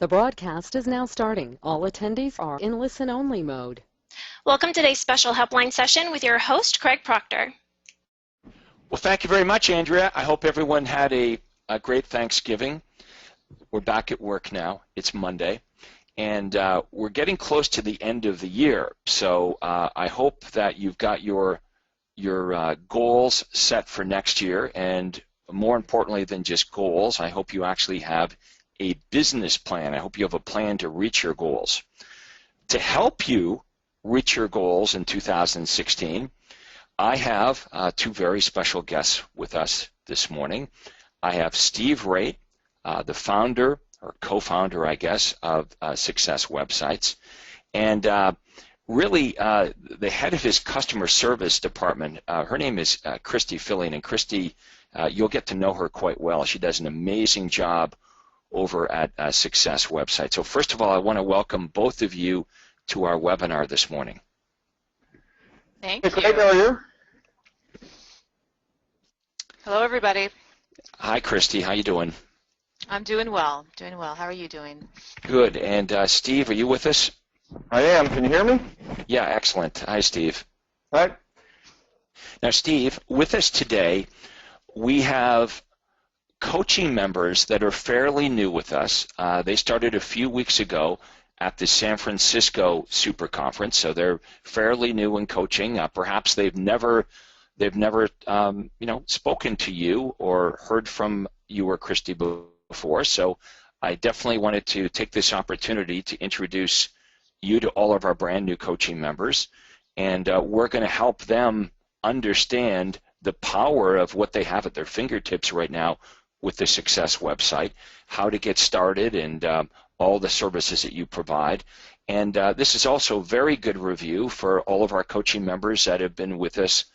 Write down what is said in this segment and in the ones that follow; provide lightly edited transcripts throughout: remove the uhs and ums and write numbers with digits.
The broadcast is now starting. All attendees are in listen-only mode. Welcome to today's special helpline session with your host, Craig Proctor. Well, thank you very much, Andrea. I hope everyone had a great Thanksgiving. We're back at work now. It's Monday, and we're getting close to the end of the year. So I hope that you've got your goals set for next year, and more importantly than just goals, I hope you actually have a business plan. I hope you have a plan to reach your goals. To help you reach your goals in 2016, I have two very special guests with us this morning. I have Steve Raitt, the founder, or co-founder, I guess, of Success Websites, and really the head of his customer service department. Her name is Christy Filling, and Christy, you'll get to know her quite well. She does an amazing job over at Success Website. So first of all, I want to welcome both of you to our webinar this morning. Thank you. Craig, how are you? Hello, everybody. Hi, Christy. How you doing? I'm doing well. Doing well. How are you doing? Good. And Steve, are you with us? I am. Can you hear me? Yeah, excellent. Hi, Steve. Hi. Now, Steve, with us today, we have coaching members that are fairly new with us. They started a few weeks ago at the San Francisco Super Conference, so they're fairly new in coaching. Perhaps they've never spoken to you or heard from you or Christy before. So I definitely wanted to take this opportunity to introduce you to all of our brand new coaching members, and we're going to help them understand the power of what they have at their fingertips right now with the Success website, how to get started, and all the services that you provide. And this is also a very good review for all of our coaching members that have been with us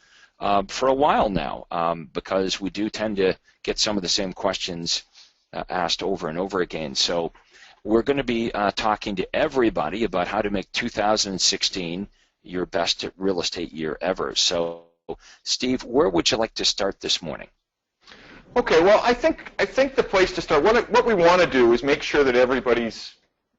for a while now, because we do tend to get some of the same questions asked over and over again. So we're going to be talking to everybody about how to make 2016 your best real estate year ever. So Steve, where would you like to start this morning? Okay, well, I think the place to start, what we want to do is make sure that everybody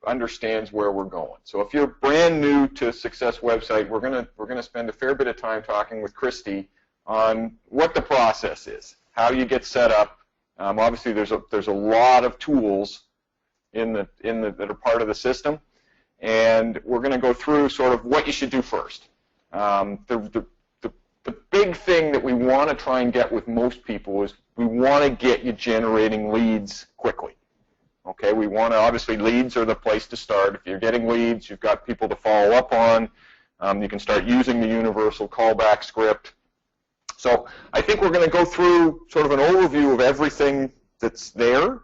understands where we're going. So if you're brand new to Success Website, we're gonna spend a fair bit of time talking with Christy on what the process is, how you get set up. Obviously, there's a lot of tools that are part of the system, and we're going to go through sort of what you should do first. The big thing that we want to try and get with most people is we want to get you generating leads quickly. Okay, we want to, obviously leads are the place to start. If you're getting leads, you've got people to follow up on. You can start using the universal callback script. So I think we're going to go through sort of an overview of everything that's there.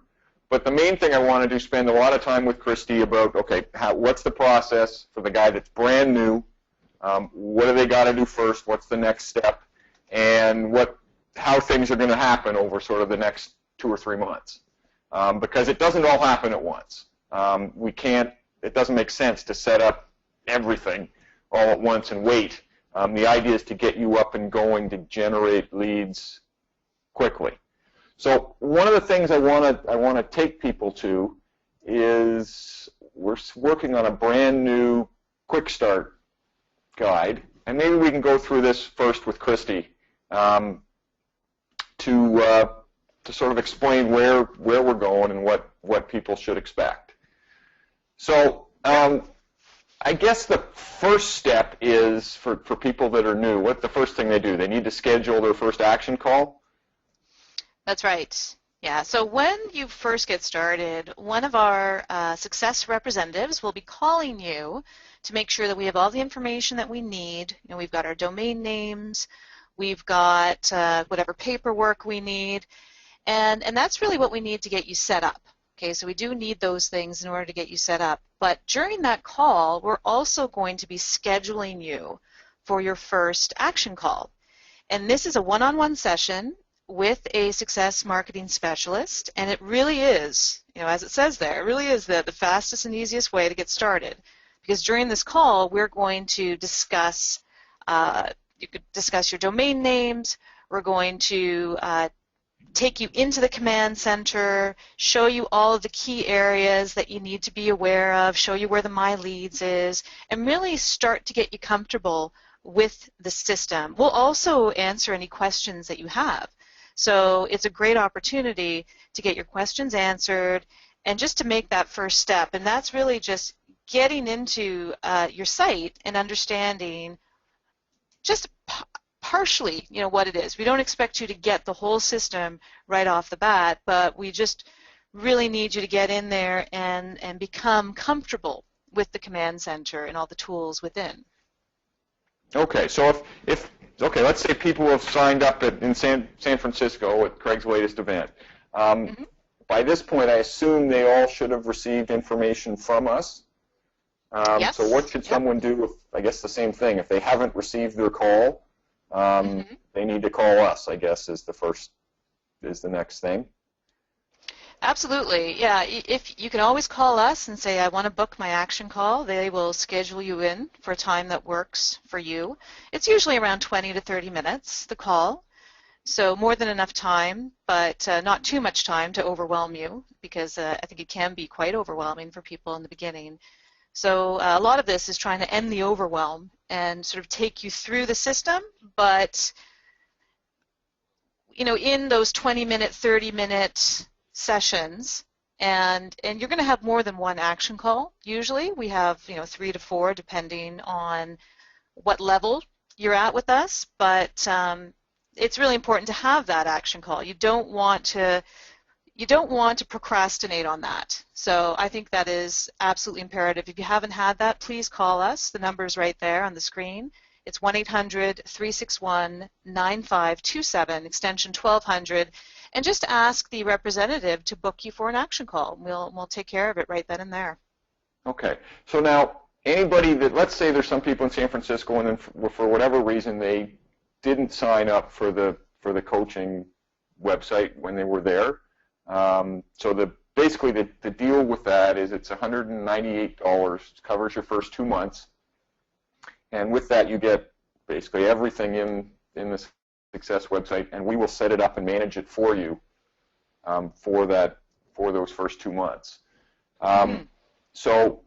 But the main thing I want to do is spend a lot of time with Christy about, okay, what's the process for the guy that's brand new? What do they got to do first? What's the next step? And how things are going to happen over sort of the next 2 or 3 months. Because it doesn't all happen at once. It doesn't make sense to set up everything all at once and wait. The idea is to get you up and going to generate leads quickly. So one of the things I want to take people to is we're working on a brand new quick start guide, and maybe we can go through this first with Christy to sort of explain where we're going and what people should expect. So I guess the first step is for people that are new, what's the first thing they do? They need to schedule their first action call? That's right. Yeah, so when you first get started, one of our success representatives will be calling you to make sure that we have all the information that we need. You know, we've got our domain names, we've got whatever paperwork we need, and that's really what we need to get you set up. Okay, so we do need those things in order to get you set up. But during that call, we're also going to be scheduling you for your first action call. And this is a one-on-one session with a success marketing specialist, and it really is, you know, as it says there, it really is the fastest and easiest way to get started. Because during this call, we're going to discuss, you could discuss your domain names, we're going to take you into the command center, show you all of the key areas that you need to be aware of, show you where the My Leads is, and really start to get you comfortable with the system. We'll also answer any questions that you have. So it's a great opportunity to get your questions answered and just to make that first step. And that's really just getting into your site and understanding just partially, what it is. We don't expect you to get the whole system right off the bat, but we just really need you to get in there and become comfortable with the command center and all the tools within. Okay, so if okay, let's say people have signed up in San Francisco at Craig's latest event. By this point, I assume they all should have received information from us. Yes. So what should someone do if, I guess the same thing, if they haven't received their call, they need to call us, I guess, is the next thing. Absolutely, yeah. If you can always call us and say, I want to book my action call. They will schedule you in for a time that works for you. It's usually around 20 to 30 minutes, the call. So more than enough time, but not too much time to overwhelm you, because I think it can be quite overwhelming for people in the beginning. So a lot of this is trying to end the overwhelm and sort of take you through the system, but in those 20-minute, 30-minute sessions, and you're going to have more than one action call. Usually we have 3 to 4 depending on what level you're at with us, but it's really important to have that action call. You don't want to procrastinate on that. So I think that is absolutely imperative. If you haven't had that, please call us. The number is right there on the screen. It's 1-800-361-9527, extension 1200, and just ask the representative to book you for an action call. We'll take care of it right then and there. Okay. So now, anybody that, let's say there's some people in San Francisco and then for whatever reason they didn't sign up for the coaching website when they were there. So basically the deal with that is it's $198. It covers your first 2 months. And with that, you get basically everything in this Success website, and we will set it up and manage it for you for those first 2 months. So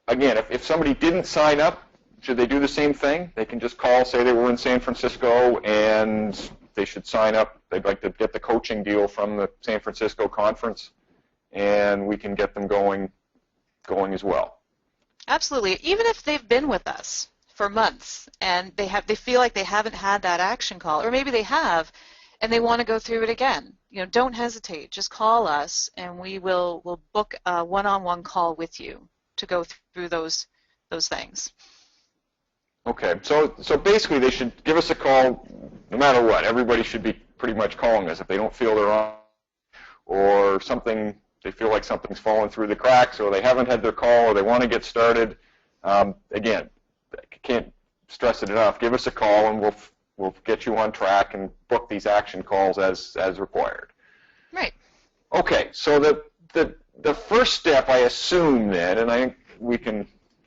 again, if somebody didn't sign up, should they do the same thing? They can just call, say they were in San Francisco, and they should sign up. They'd like to get the coaching deal from the San Francisco conference, and we can get them going as well. Absolutely. Even if they've been with us for months and they feel like they haven't had that action call, or maybe they have and they want to go through it again, don't hesitate. Just call us and we'll book a one-on-one call with you to go through those things. Okay, so basically they should give us a call no matter what. Everybody should be pretty much calling us if they don't feel they're on, or something, they feel like something's fallen through the cracks, or they haven't had their call, or they want to get started. Again, I can't stress it enough. Give us a call and we'll get you on track and book these action calls as required. Right. Okay, so the first step, I assume then, and I think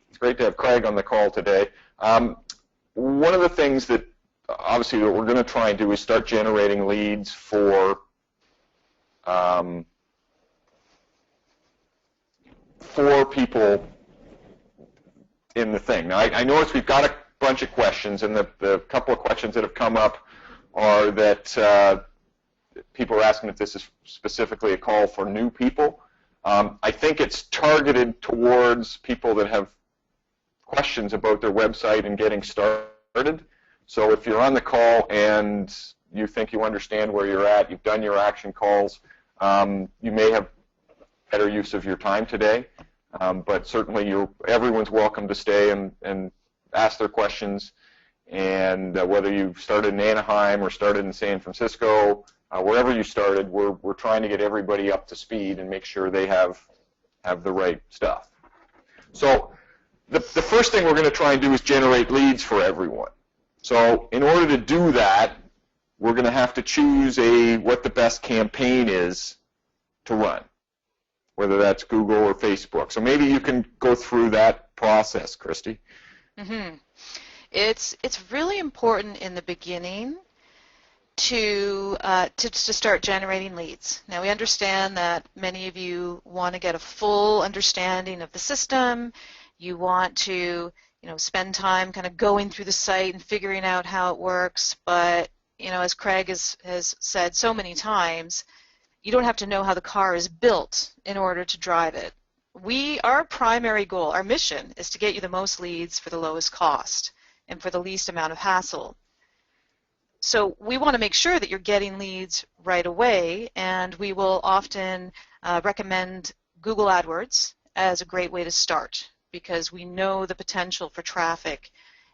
it's great to have Craig on the call today. One of the things that obviously what we're going to try and do is start generating leads for people in the thing. Now, I notice we've got a bunch of questions, and the couple of questions that have come up are that people are asking if this is specifically a call for new people. I think it's targeted towards people that have questions about their website and getting started. So if you're on the call and you think you understand where you're at, you've done your action calls, you may have better use of your time today. But certainly everyone's welcome to stay and ask their questions. And whether you've started in Anaheim or started in San Francisco, wherever you started, we're trying to get everybody up to speed and make sure they have the right stuff. So the first thing we're going to try and do is generate leads for everyone. So in order to do that, we're going to have to choose what the best campaign is to run, whether that's Google or Facebook. So maybe you can go through that process, Christy. Mm-hmm. It's really important in the beginning to start generating leads. Now, we understand that many of you want to get a full understanding of the system. You want to, spend time kind of going through the site and figuring out how it works. But, as Craig has said so many times, you don't have to know how the car is built in order to drive it. Our primary goal, our mission, is to get you the most leads for the lowest cost and for the least amount of hassle. So we want to make sure that you're getting leads right away, and we will often recommend Google AdWords as a great way to start, because we know the potential for traffic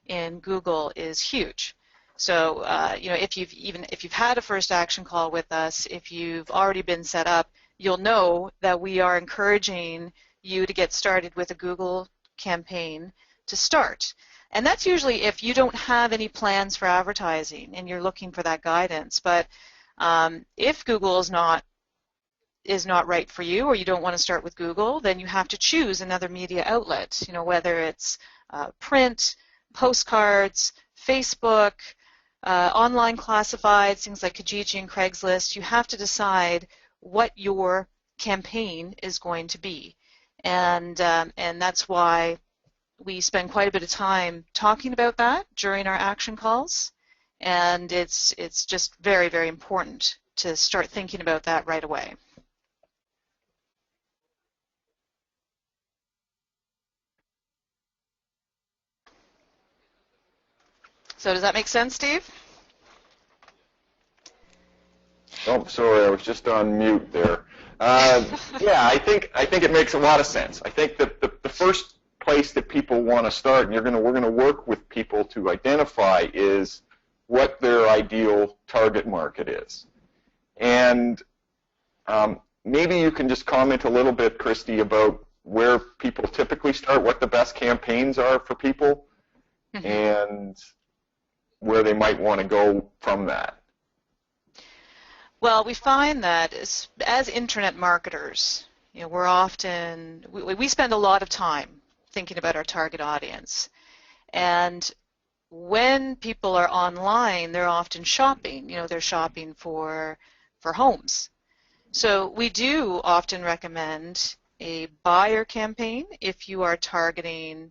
in Google is huge. So if you've had a first action call with us, if you've already been set up, you'll know that we are encouraging you to get started with a Google campaign to start. And that's usually if you don't have any plans for advertising and you're looking for that guidance. But if Google is not right for you, or you don't want to start with Google, then you have to choose another media outlet. Whether it's print, postcards, Facebook, online classifieds, things like Kijiji and Craigslist. You have to decide what your campaign is going to be, and that's why we spend quite a bit of time talking about that during our action calls, and it's just very, very important to start thinking about that right away. So does that make sense, Steve? Oh, sorry, I was just on mute there. Yeah, I think it makes a lot of sense. I think that the first place that people want to start, and we're going to work with people to identify, is what their ideal target market is. And maybe you can just comment a little bit, Christy, about where people typically start, what the best campaigns are for people, and where they might want to go from that. Well, we find that as internet marketers, we're often, we spend a lot of time thinking about our target audience. And when people are online, they're often shopping. They're shopping for homes. So we do often recommend a buyer campaign if you are targeting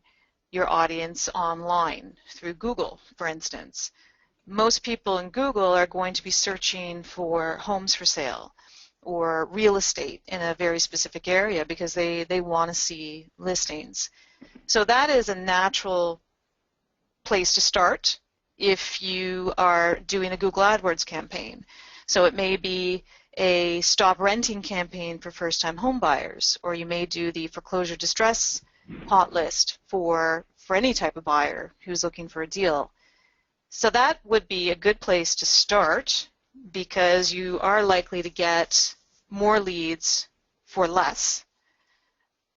your audience online through Google, for instance. Most people in Google are going to be searching for homes for sale or real estate in a very specific area because they want to see listings. So that is a natural place to start if you are doing a Google AdWords campaign. So it may be a stop renting campaign for first-time home buyers, or you may do the foreclosure distress hot list for any type of buyer who's looking for a deal. So that would be a good place to start because you are likely to get more leads for less.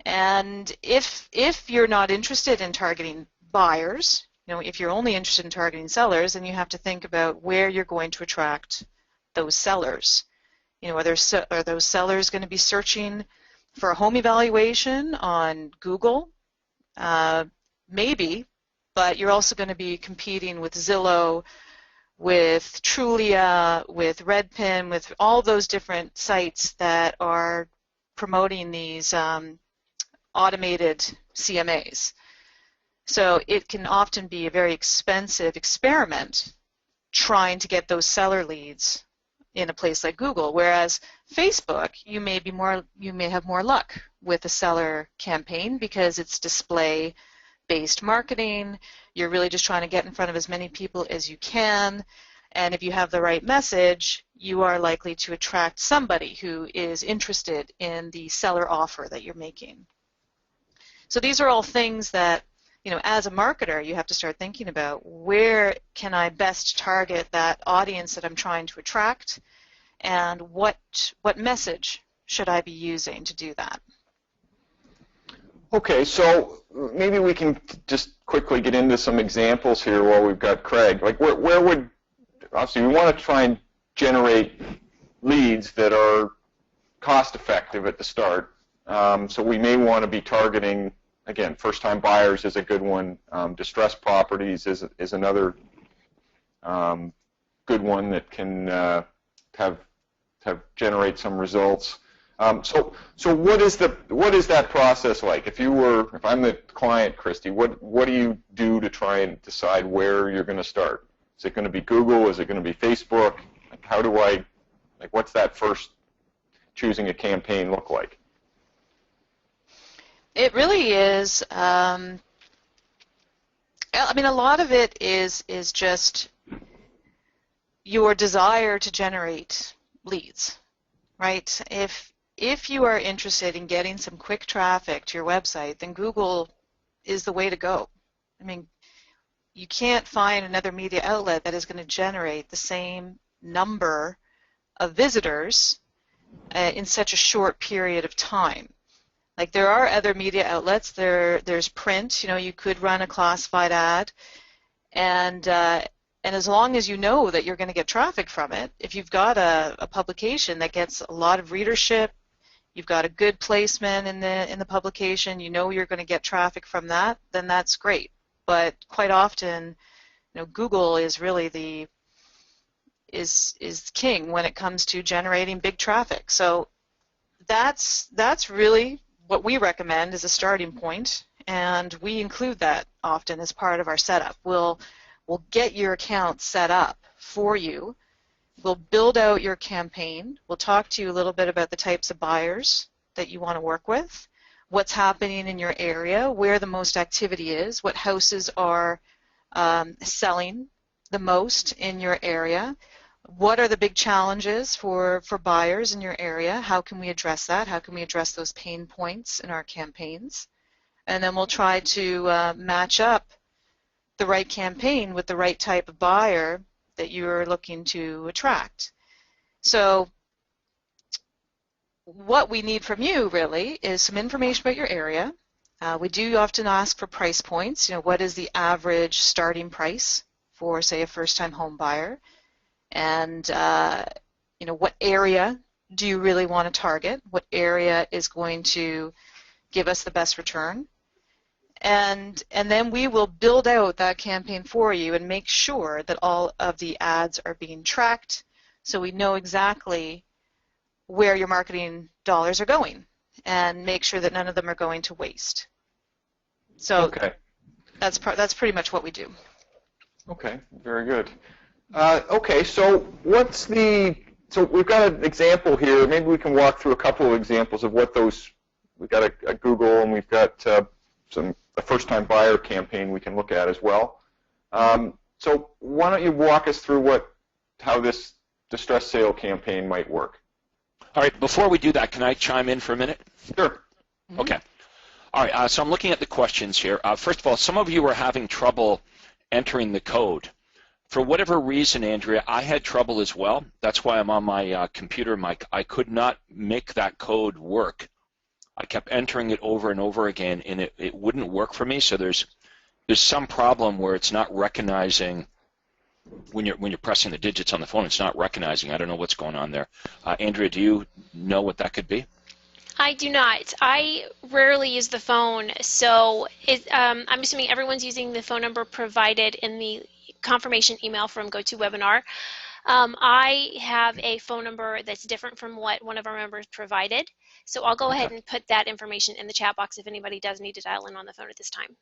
And if you're not interested in targeting buyers, if you're only interested in targeting sellers, then you have to think about where you're going to attract those sellers. Are those sellers going to be searching for a home evaluation on Google? Maybe, but you're also going to be competing with Zillow, with Trulia, with Redpin, with all those different sites that are promoting these automated CMAs. So it can often be a very expensive experiment trying to get those seller leads in a place like Google, whereas Facebook, you may have more luck with a seller campaign because it's display-based marketing. You're really just trying to get in front of as many people as you can, and if you have the right message, you are likely to attract somebody who is interested in the seller offer that you're making. So these are all things that, as a marketer, you have to start thinking about where can I best target that audience that I'm trying to attract, and what message should I be using to do that. Okay, so maybe we can just quickly get into some examples here while we've got Craig. Like where would, obviously we want to try and generate leads that are cost effective at the start. So we may want to be targeting, again, first-time buyers is a good one. Distressed properties is another good one that can have generate some results. So what is that process like? If I'm the client, Christy, what do you do to try and decide where you're going to start? Is it going to be Google? Is it going to be Facebook? What's that first choosing a campaign look like? It really is. I mean, a lot of it is just your desire to generate leads, right? If you are interested in getting some quick traffic to your website, then Google is the way to go. I mean, you can't find another media outlet that is going to generate the same number of visitors in such a short period of time. Like, there are other media outlets. There's print. You know, you could run a classified ad, and as long as you know that you're going to get traffic from it, if you've got a publication that gets a lot of readership, you've got a good placement in the publication, you know you're going to get traffic from that, then that's great. But quite often, you know, Google is really is king when it comes to generating big traffic. So that's really what we recommend as a starting point, and we include that often as part of our setup. We'll get your account set up for you. We'll build out your campaign. We'll talk to you a little bit about the types of buyers that you want to work with, what's happening in your area, where the most activity is, what houses are selling the most in your area, what are the big challenges for buyers in your area, how can we address that, how can we address those pain points in our campaigns, and then we'll try to match up the right campaign with the right type of buyer that you're looking to attract. So what we need from you really is some information about your area. We do often ask for price points. You know, what is the average starting price for, say, a first-time home buyer? And you know, what area do you really want to target? What area is going to give us the best return? And then we will build out that campaign for you and make sure that all of the ads are being tracked so we know exactly where your marketing dollars are going and make sure that none of them are going to waste. So okay. That's pretty much what we do. Okay, very good. Okay, so so we've got an example here. Maybe we can walk through a couple of examples of what those. We've got a Google, and we've got a first-time buyer campaign we can look at as well. So why don't you walk us through how this distress sale campaign might work? All right, before we do that, can I chime in for a minute? Sure. Mm-hmm. Okay. All right, so I'm looking at the questions here. First of all, some of you are having trouble entering the code. For whatever reason, Andrea, I had trouble as well. That's why I'm on my computer mic. I could not make that code work. I kept entering it over and over again, and it wouldn't work for me. So there's some problem where it's not recognizing when you're pressing the digits on the phone. It's not recognizing. I don't know what's going on there. Andrea, do you know what that could be? I do not. I rarely use the phone, so I'm assuming everyone's using the phone number provided in the confirmation email from GoToWebinar. I have a phone number that's different from what one of our members provided, so I'll go ahead and put that information in the chat box if anybody does need to dial in on the phone at this time.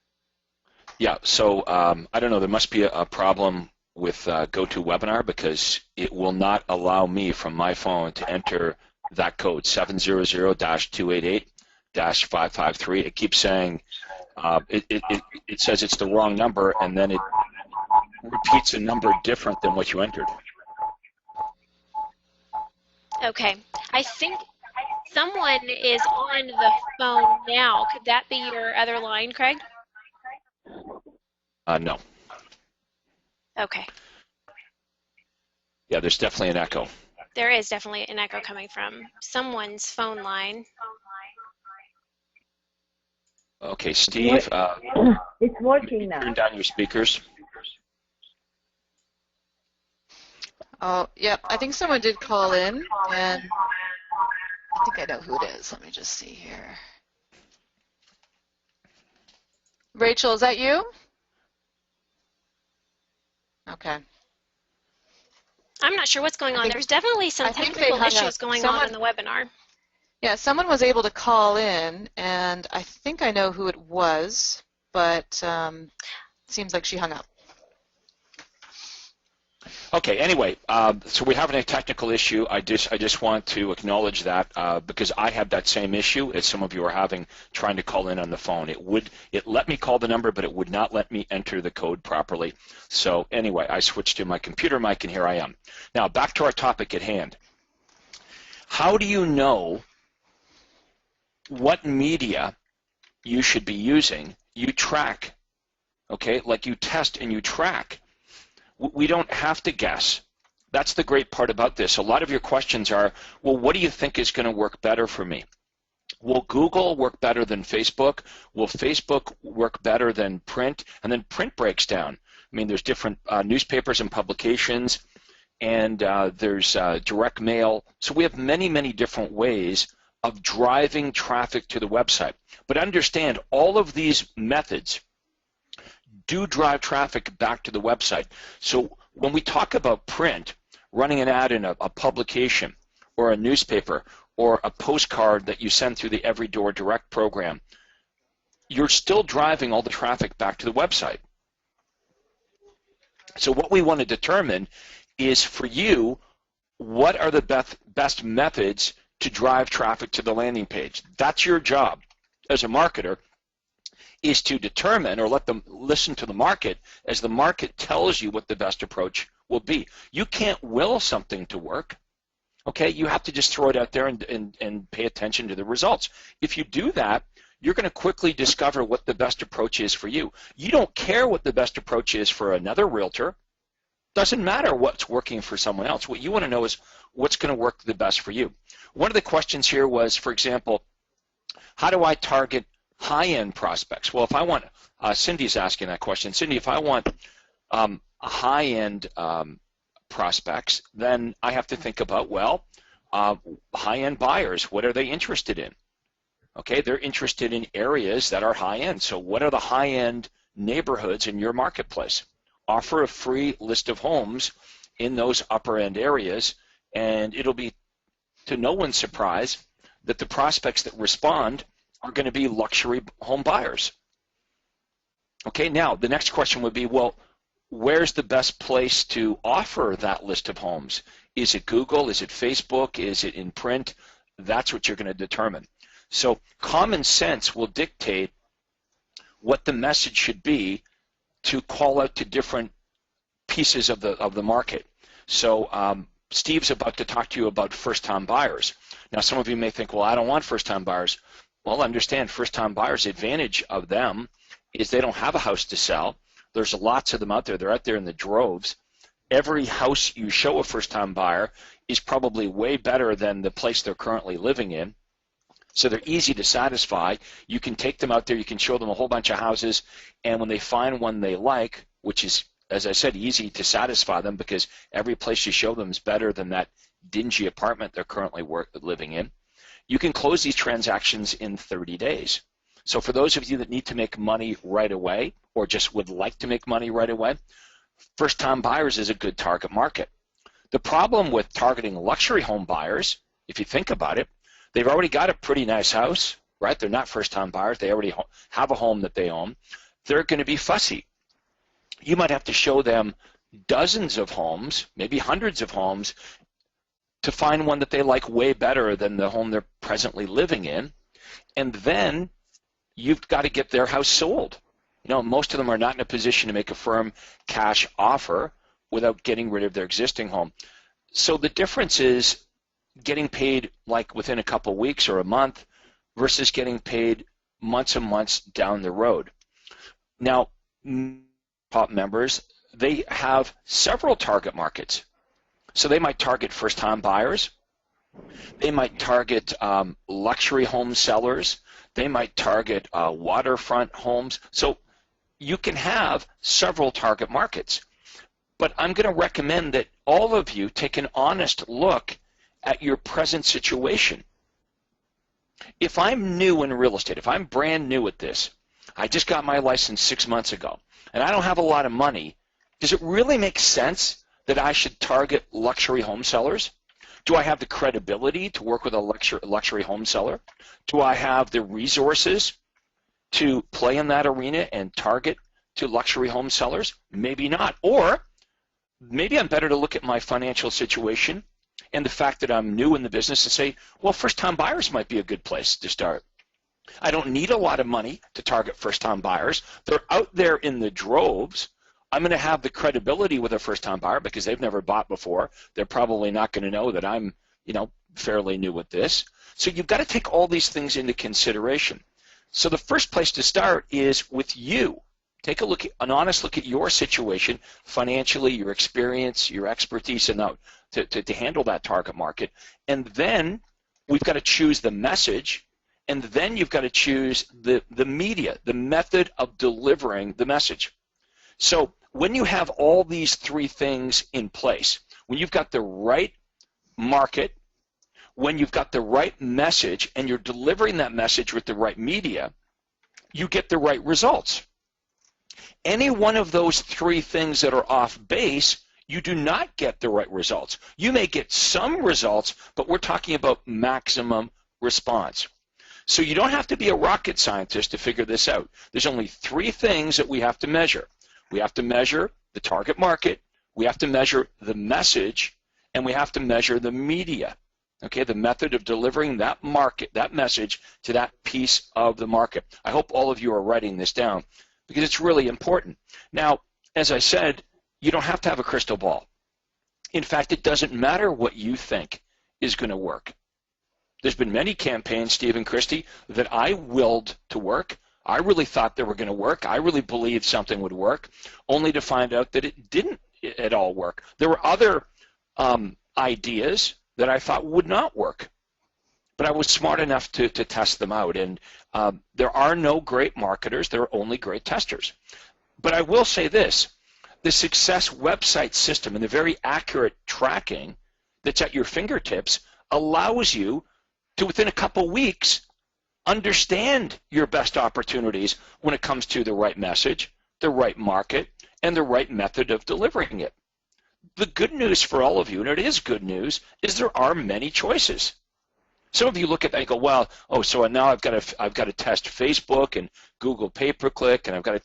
Yeah, so I don't know. There must be a problem with GoToWebinar because it will not allow me from my phone to enter that code, 700-288-553. It keeps saying, it says it's the wrong number, and then it repeats a number different than what you entered. Okay. I think someone is on the phone now. Could that be your other line, Craig? No. Okay. Yeah, there's definitely an echo. There is definitely an echo coming from someone's phone line. Okay, Steve, it's working now. turn down your speakers. Oh, yep. I think someone did call in, and I think I know who it is. Let me just see here. Rachel, is that you? Okay. I'm not sure what's going on. There's definitely some I think they technical hung issues up. going on in the webinar. Yeah, someone was able to call in, and I think I know who it was, but it seems like she hung up. Okay. Anyway, so we're having a technical issue. I just want to acknowledge that because I had that same issue as some of you are having trying to call in on the phone. It let me call the number, but it would not let me enter the code properly. So anyway, I switched to my computer mic, and here I am. Now back to our topic at hand. How do you know what media you should be using? You track, okay? Like you test and you track. We don't have to guess. That's the great part about this. A lot of your questions are, well, what do you think is going to work better for me? Will Google work better than Facebook? Will Facebook work better than print? And then print breaks down. I mean, there's different newspapers and publications, and there's direct mail. So we have many, many different ways of driving traffic to the website. But understand, all of these methods do drive traffic back to the website. So when we talk about print, running an ad in a publication or a newspaper or a postcard that you send through the Every Door Direct program, you're still driving all the traffic back to the website. So what we want to determine is, for you, what are the best methods to drive traffic to the landing page. That's your job as a marketer, is to determine or let them listen to the market as the market tells you what the best approach will be. You can't will something to work, okay? You have to just throw it out there and pay attention to the results. If you do that, you're going to quickly discover what the best approach is for you. You don't care what the best approach is for another realtor. Doesn't matter what's working for someone else. What you want to know is what's going to work the best for you. One of the questions here was, for example, how do I target high-end prospects? Well, if I want, Cindy's asking that question. Cindy, if I want high-end prospects, then I have to think about, well, high-end buyers, what are they interested in? Okay, they're interested in areas that are high-end. So what are the high-end neighborhoods in your marketplace? Offer a free list of homes in those upper-end areas, and it'll be to no one's surprise that the prospects that respond are going to be luxury home buyers. Okay, now the next question would be, well, where's the best place to offer that list of homes? Is it Google? Is it Facebook? Is it in print? That's what you're going to determine. So common sense will dictate what the message should be to call out to different pieces of the market. So Steve's about to talk to you about first-time buyers. Now some of you may think, well, I don't want first-time buyers. Well, understand, first-time buyers, the advantage of them is they don't have a house to sell. There's lots of them out there. They're out there in the droves. Every house you show a first-time buyer is probably way better than the place they're currently living in. So they're easy to satisfy. You can take them out there. You can show them a whole bunch of houses. And when they find one they like, which is, as I said, easy to satisfy them because every place you show them is better than that dingy apartment they're currently living in, you can close these transactions in 30 days. So for those of you that need to make money right away or just would like to make money right away, first-time buyers is a good target market. The problem with targeting luxury home buyers, if you think about it, they've already got a pretty nice house, right? They're not first-time buyers. They already have a home that they own. They're going to be fussy. You might have to show them dozens of homes, maybe hundreds of homes, to find one that they like way better than the home they're presently living in. And then you've got to get their house sold. You know, most of them are not in a position to make a firm cash offer without getting rid of their existing home. So the difference is getting paid like within a couple weeks or a month versus getting paid months and months down the road. Now, top members, they have several target markets. So they might target first-time buyers. They might target luxury home sellers. They might target waterfront homes. So you can have several target markets. But I'm going to recommend that all of you take an honest look at your present situation. If I'm new in real estate, if I'm brand new at this, I just got my license 6 months ago, and I don't have a lot of money, does it really make sense that I should target luxury home sellers? Do I have the credibility to work with a luxury home seller? Do I have the resources to play in that arena and target to luxury home sellers? Maybe not. Or maybe I'm better to look at my financial situation and the fact that I'm new in the business and say, well, first-time buyers might be a good place to start. I don't need a lot of money to target first-time buyers. They're out there in the droves. I'm going to have the credibility with a first-time buyer because they've never bought before. They're probably not going to know that I'm, fairly new at this. So you've got to take all these things into consideration. So the first place to start is with you. Take an honest look at your situation financially, your experience, your expertise to handle that target market. And then we've got to choose the message, and then you've got to choose the media, the method of delivering the message. So when you have all these three things in place, when you've got the right market, when you've got the right message, and you're delivering that message with the right media, you get the right results. Any one of those three things that are off base, you do not get the right results. You may get some results, but we're talking about maximum response. So you don't have to be a rocket scientist to figure this out. There's only three things that we have to measure. We have to measure the target market, we have to measure the message, and we have to measure the media. Okay, the method of delivering that message to that piece of the market. I hope all of you are writing this down because it's really important. Now, as I said, you don't have to have a crystal ball. In fact, it doesn't matter what you think is going to work. There's been many campaigns, Steve and Christy, that I willed to work. I really thought they were going to work. I really believed something would work, only to find out that it didn't at all work. There were other ideas that I thought would not work, but I was smart enough to test them out. And there are no great marketers. There are only great testers. But I will say this. The Success website system and the very accurate tracking that's at your fingertips allows you to, within a couple weeks, understand your best opportunities when it comes to the right message, the right market, and the right method of delivering it. The good news for all of you, and it is good news, is there are many choices. Some of you look at that and go, well, so now I've got to test Facebook and Google pay-per-click, and I've got to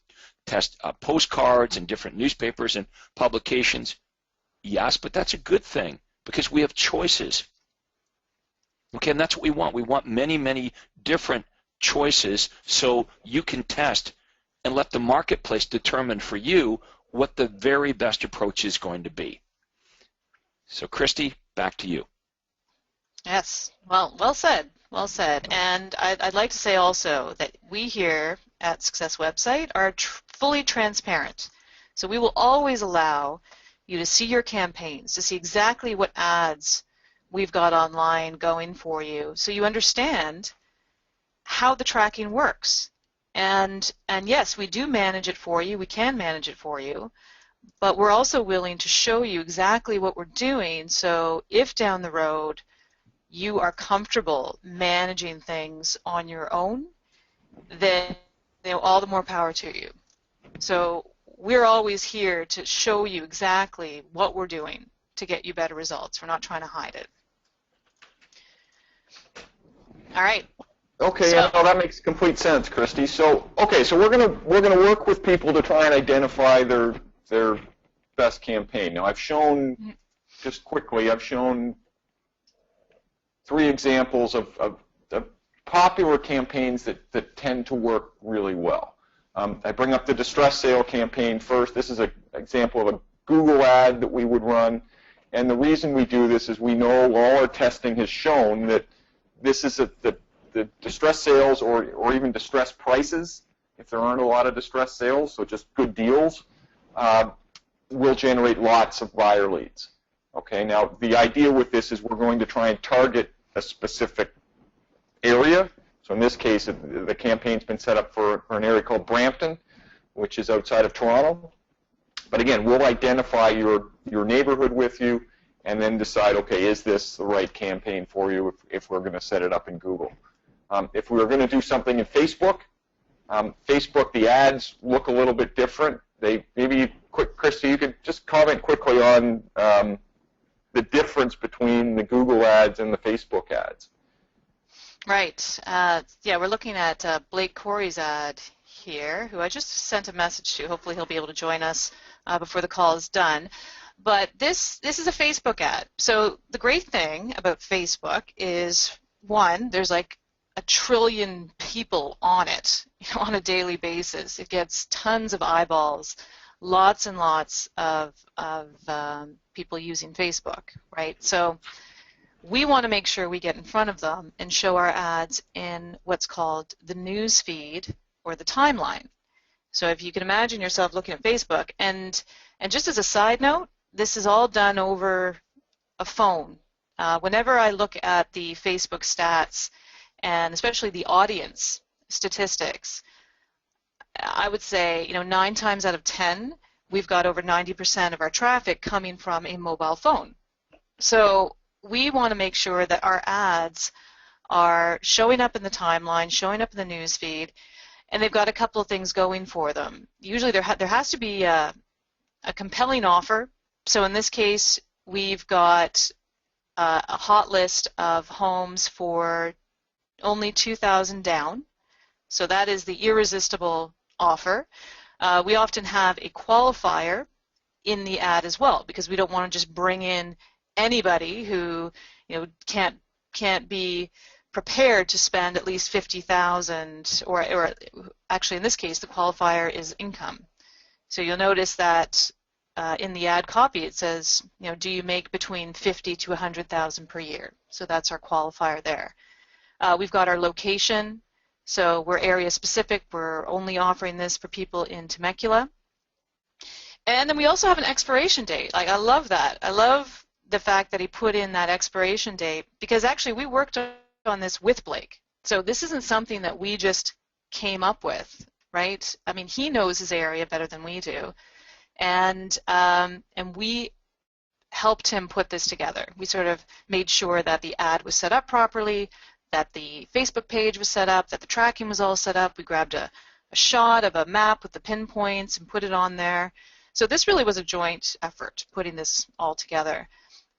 test postcards and different newspapers and publications. Yes, but that's a good thing because we have choices. Okay, and that's what we want. We want many, many different choices so you can test and let the marketplace determine for you what the very best approach is going to be. So, Christy, back to you. Yes, well said, well said. And I'd like to say also that we here at Success Website are fully transparent. So we will always allow you to see your campaigns, to see exactly what ads we've got online going for you, so you understand how the tracking works. And yes, we do manage it for you. We can manage it for you. But we're also willing to show you exactly what we're doing, so if down the road you are comfortable managing things on your own, then all the more power to you. So we're always here to show you exactly what we're doing to get you better results. We're not trying to hide it. All right. Okay, no, that makes complete sense, Christy. So, okay, so we're gonna work with people to try and identify their best campaign. Now, I've shown just quickly. I've shown 3 examples of popular campaigns that tend to work really well. I bring up the distress sale campaign first. This is an example of a Google ad that we would run, and the reason we do this is we know all our testing has shown that this is the distress sales or even distress prices, if there aren't a lot of distress sales, so just good deals, will generate lots of buyer leads. Okay, now the idea with this is we're going to try and target a specific area. So in this case, the campaign's been set up for an area called Brampton, which is outside of Toronto. But again, we'll identify your neighborhood with you and then decide, okay, is this the right campaign for you if we're going to set it up in Google. If we were going to do something in Facebook, Facebook, the ads look a little bit different. They maybe quick, Christy, you could just comment quickly on the difference between the Google ads and the Facebook ads. Right. Yeah, we're looking at Blake Corey's ad here, who I just sent a message to. Hopefully he'll be able to join us before the call is done. But this is a Facebook ad. So the great thing about Facebook is, one, there's like 1 trillion people on it, on a daily basis. It gets tons of eyeballs, lots and lots of people using Facebook, right? So we want to make sure we get in front of them and show our ads in what's called the news feed or the timeline. So if you can imagine yourself looking at Facebook, and just as a side note, this is all done over a phone. Whenever I look at the Facebook stats, and especially the audience statistics, I would say 9 times out of 10, we've got over 90% of our traffic coming from a mobile phone. So we want to make sure that our ads are showing up in the timeline, showing up in the news feed, and they've got a couple of things going for them. Usually there has to be a compelling offer. So in this case, we've got a hot list of homes for only $2,000 down. So that is the irresistible offer. We often have a qualifier in the ad as well, because we don't want to just bring in anybody who can't be prepared to spend at least $50,000, or actually in this case the qualifier is income. So you'll notice that in the ad copy it says, do you make between $50,000 to $100,000 per year? So that's our qualifier there. We've got our location, so we're area specific. We're only offering this for people in Temecula. And then we also have an expiration date. Like, I love that. I love the fact that he put in that expiration date, because actually we worked on this with Blake. So this isn't something that we just came up with, right? I mean, he knows his area better than we do. And we helped him put this together. We sort of made sure that the ad was set up properly, that the Facebook page was set up, that the tracking was all set up. We grabbed a shot of a map with the pinpoints and put it on there. So this really was a joint effort, putting this all together.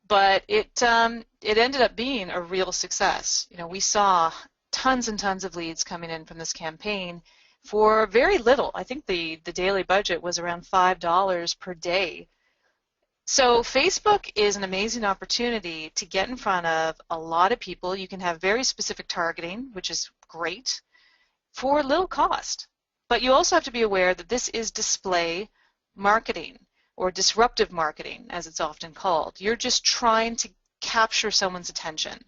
But it ended up being a real success. We saw tons and tons of leads coming in from this campaign for very little. I think the daily budget was around $5 per day. So Facebook is an amazing opportunity to get in front of a lot of people. You can have very specific targeting, which is great, for little cost. But you also have to be aware that this is display marketing, or disruptive marketing, as it's often called. You're just trying to capture someone's attention.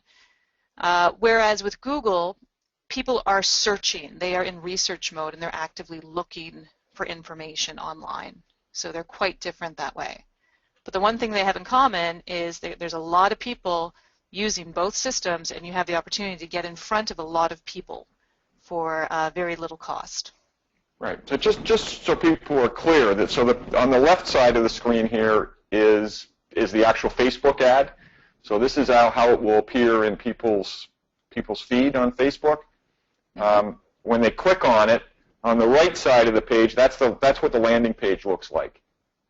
Whereas with Google, people are searching. They are in research mode, and they're actively looking for information online. So they're quite different that way. But the one thing they have in common is there's a lot of people using both systems, and you have the opportunity to get in front of a lot of people for very little cost. Right. So just so people are clear, that on the left side of the screen here is the actual Facebook ad. So this is how it will appear in people's feed on Facebook. When they click on it, on the right side of the page, that's what the landing page looks like.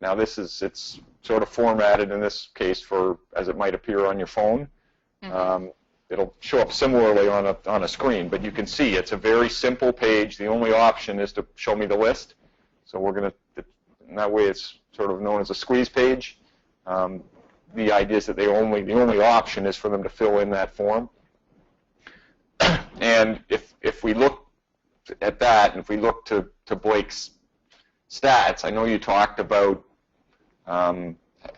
Now it's sort of formatted in this case as it might appear on your phone. It'll show up similarly on a screen, but you can see it's a very simple page. The only option is to show me the list. So we're going to, in that way it's sort of known as a squeeze page. The idea is that the only option is for them to fill in that form. And if we look at that, and if we look to Blake's stats, I know you talked about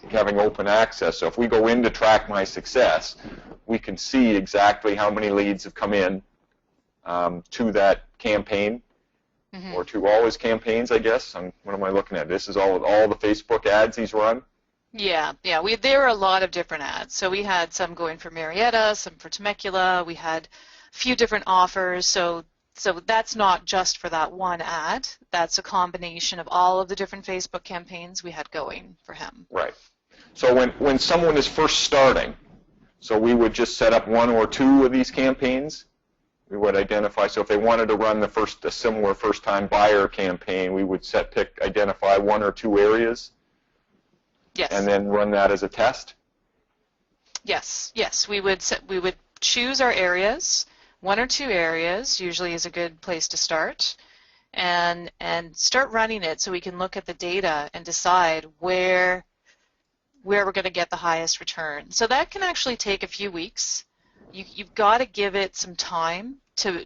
having open access. So if we go into Track My Success, we can see exactly how many leads have come in to that campaign, or to all his campaigns, I guess. What am I looking at? This is all the Facebook ads he's run? Yeah. There were a lot of different ads. So we had some going for Marietta, some for Temecula. We had a few different offers. So that's not just for that one ad. That's a combination of all of the different Facebook campaigns we had going for him. Right. So when someone is first starting, so we would just set up 1 or 2 of these campaigns. We would identify, so if they wanted to run a similar first-time buyer campaign, we would identify 1 or 2 areas Yes. and then run that as a test? Yes. We would choose our areas. 1 or 2 areas usually is a good place to start, and start running it so we can look at the data and decide where we're going to get the highest return. So that can actually take a few weeks. You've got to give it some time to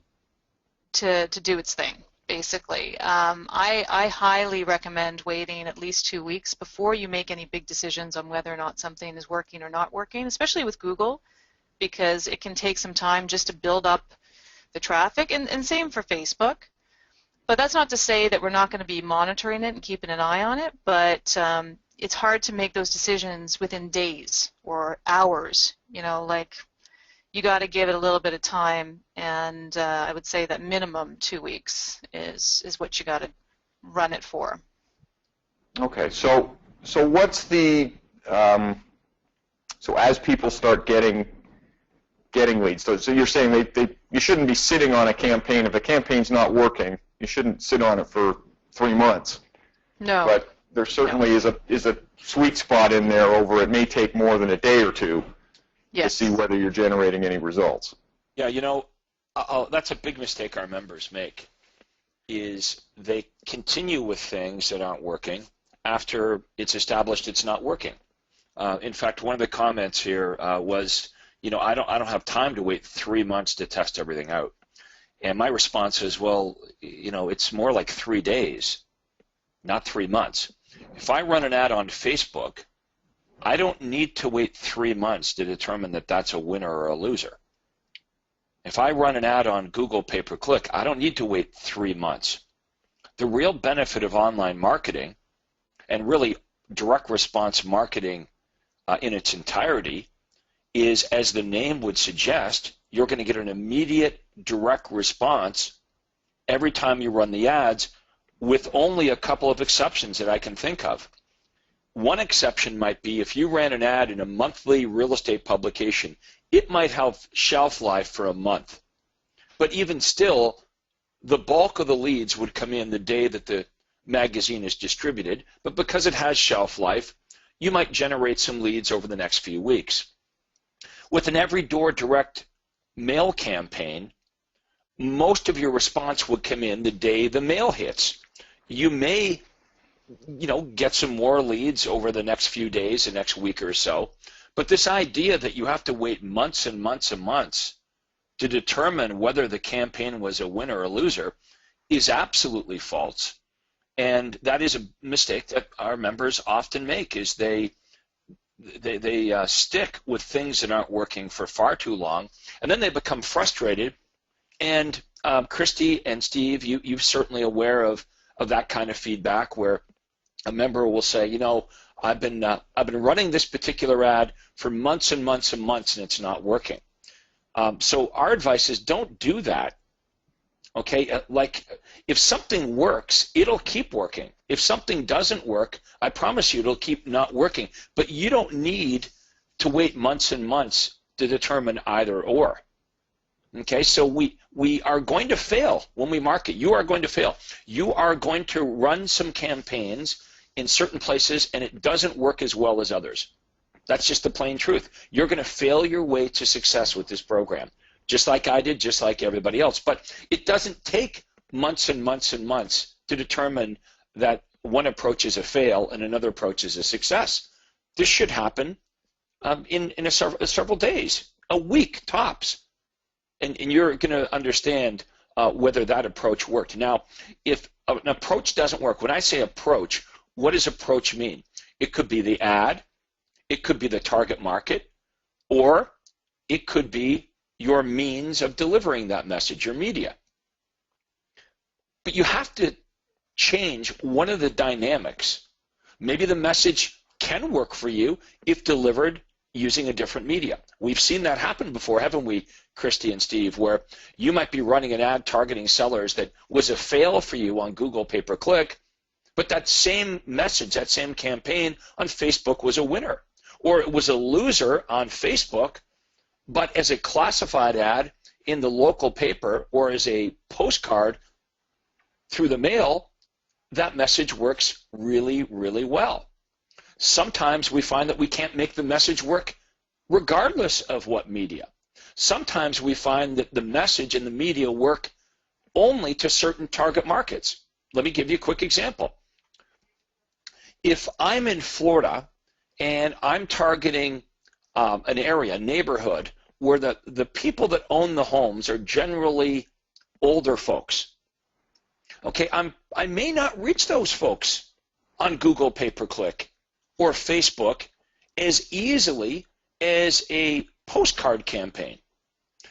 do its thing, basically. I highly recommend waiting at least 2 weeks before you make any big decisions on whether or not something is working or not working, especially with Google, because it can take some time just to build up the traffic, and same for Facebook. But that's not to say that we're not going to be monitoring it and keeping an eye on it, but it's hard to make those decisions within days or hours. Like, you got to give it a little bit of time, and I would say that minimum 2 weeks is what you got to run it for. Okay, so what's the so as people start getting leads, so you're saying you shouldn't be sitting on a campaign if a campaign's not working. You shouldn't sit on it for 3 months. No. But there certainly is a sweet spot in there over it may take more than a day or two. Yes. To see whether you're generating any results. Yeah, that's a big mistake our members make, is they continue with things that aren't working after it's established it's not working. In fact, one of the comments here was, I don't have time to wait 3 months to test everything out. And my response is, well, it's more like 3 days, not 3 months. If I run an ad on Facebook, I don't need to wait 3 months to determine that that's a winner or a loser. If I run an ad on Google pay-per-click, I don't need to wait 3 months. The real benefit of online marketing, and really direct response marketing in its entirety, is, as the name would suggest, you're going to get an immediate direct response every time you run the ads, with only a couple of exceptions that I can think of. One exception might be if you ran an ad in a monthly real estate publication, it might have shelf life for a month. But even still, the bulk of the leads would come in the day that the magazine is distributed, but because it has shelf life, you might generate some leads over the next few weeks. With an every door direct mail campaign, most of your response would come in the day the mail hits. You may get some more leads over the next few days, the next week or so. But this idea that you have to wait months and months and months to determine whether the campaign was a winner or a loser is absolutely false. And that is a mistake that our members often make, is they stick with things that aren't working for far too long, and then they become frustrated. And Christy and Steve, you're certainly aware of that kind of feedback, where a member will say, I've been running this particular ad for months and months and months, and it's not working. So our advice is, don't do that. Okay, like, if something works, it'll keep working. If something doesn't work, I promise you it'll keep not working. But you don't need to wait months and months to determine either or. Okay, so we are going to fail when we market. You are going to fail. You are going to run some campaigns in certain places, and it doesn't work as well as others. That's just the plain truth. You're going to fail your way to success with this program, just like I did, just like everybody else. But it doesn't take months and months and months to determine that one approach is a fail and another approach is a success. This should happen in several days, a week tops. And you're going to understand whether that approach worked. Now, if an approach doesn't work, when I say approach, what does approach mean? It could be the ad, it could be the target market, or it could be your means of delivering that message, your media. But you have to change one of the dynamics. Maybe the message can work for you if delivered using a different media. We've seen that happen before, haven't we, Christy and Steve, where you might be running an ad targeting sellers that was a fail for you on Google pay-per-click, but that same message, that same campaign on Facebook was a winner. Or it was a loser on Facebook, but as a classified ad in the local paper or as a postcard through the mail, that message works really, really well. Sometimes we find that we can't make the message work regardless of what media. Sometimes we find that the message and the media work only to certain target markets. Let me give you a quick example. If I'm in Florida and I'm targeting an area, a neighborhood, where the people that own the homes are generally older folks, okay, I may not reach those folks on Google pay-per-click or Facebook as easily as a postcard campaign.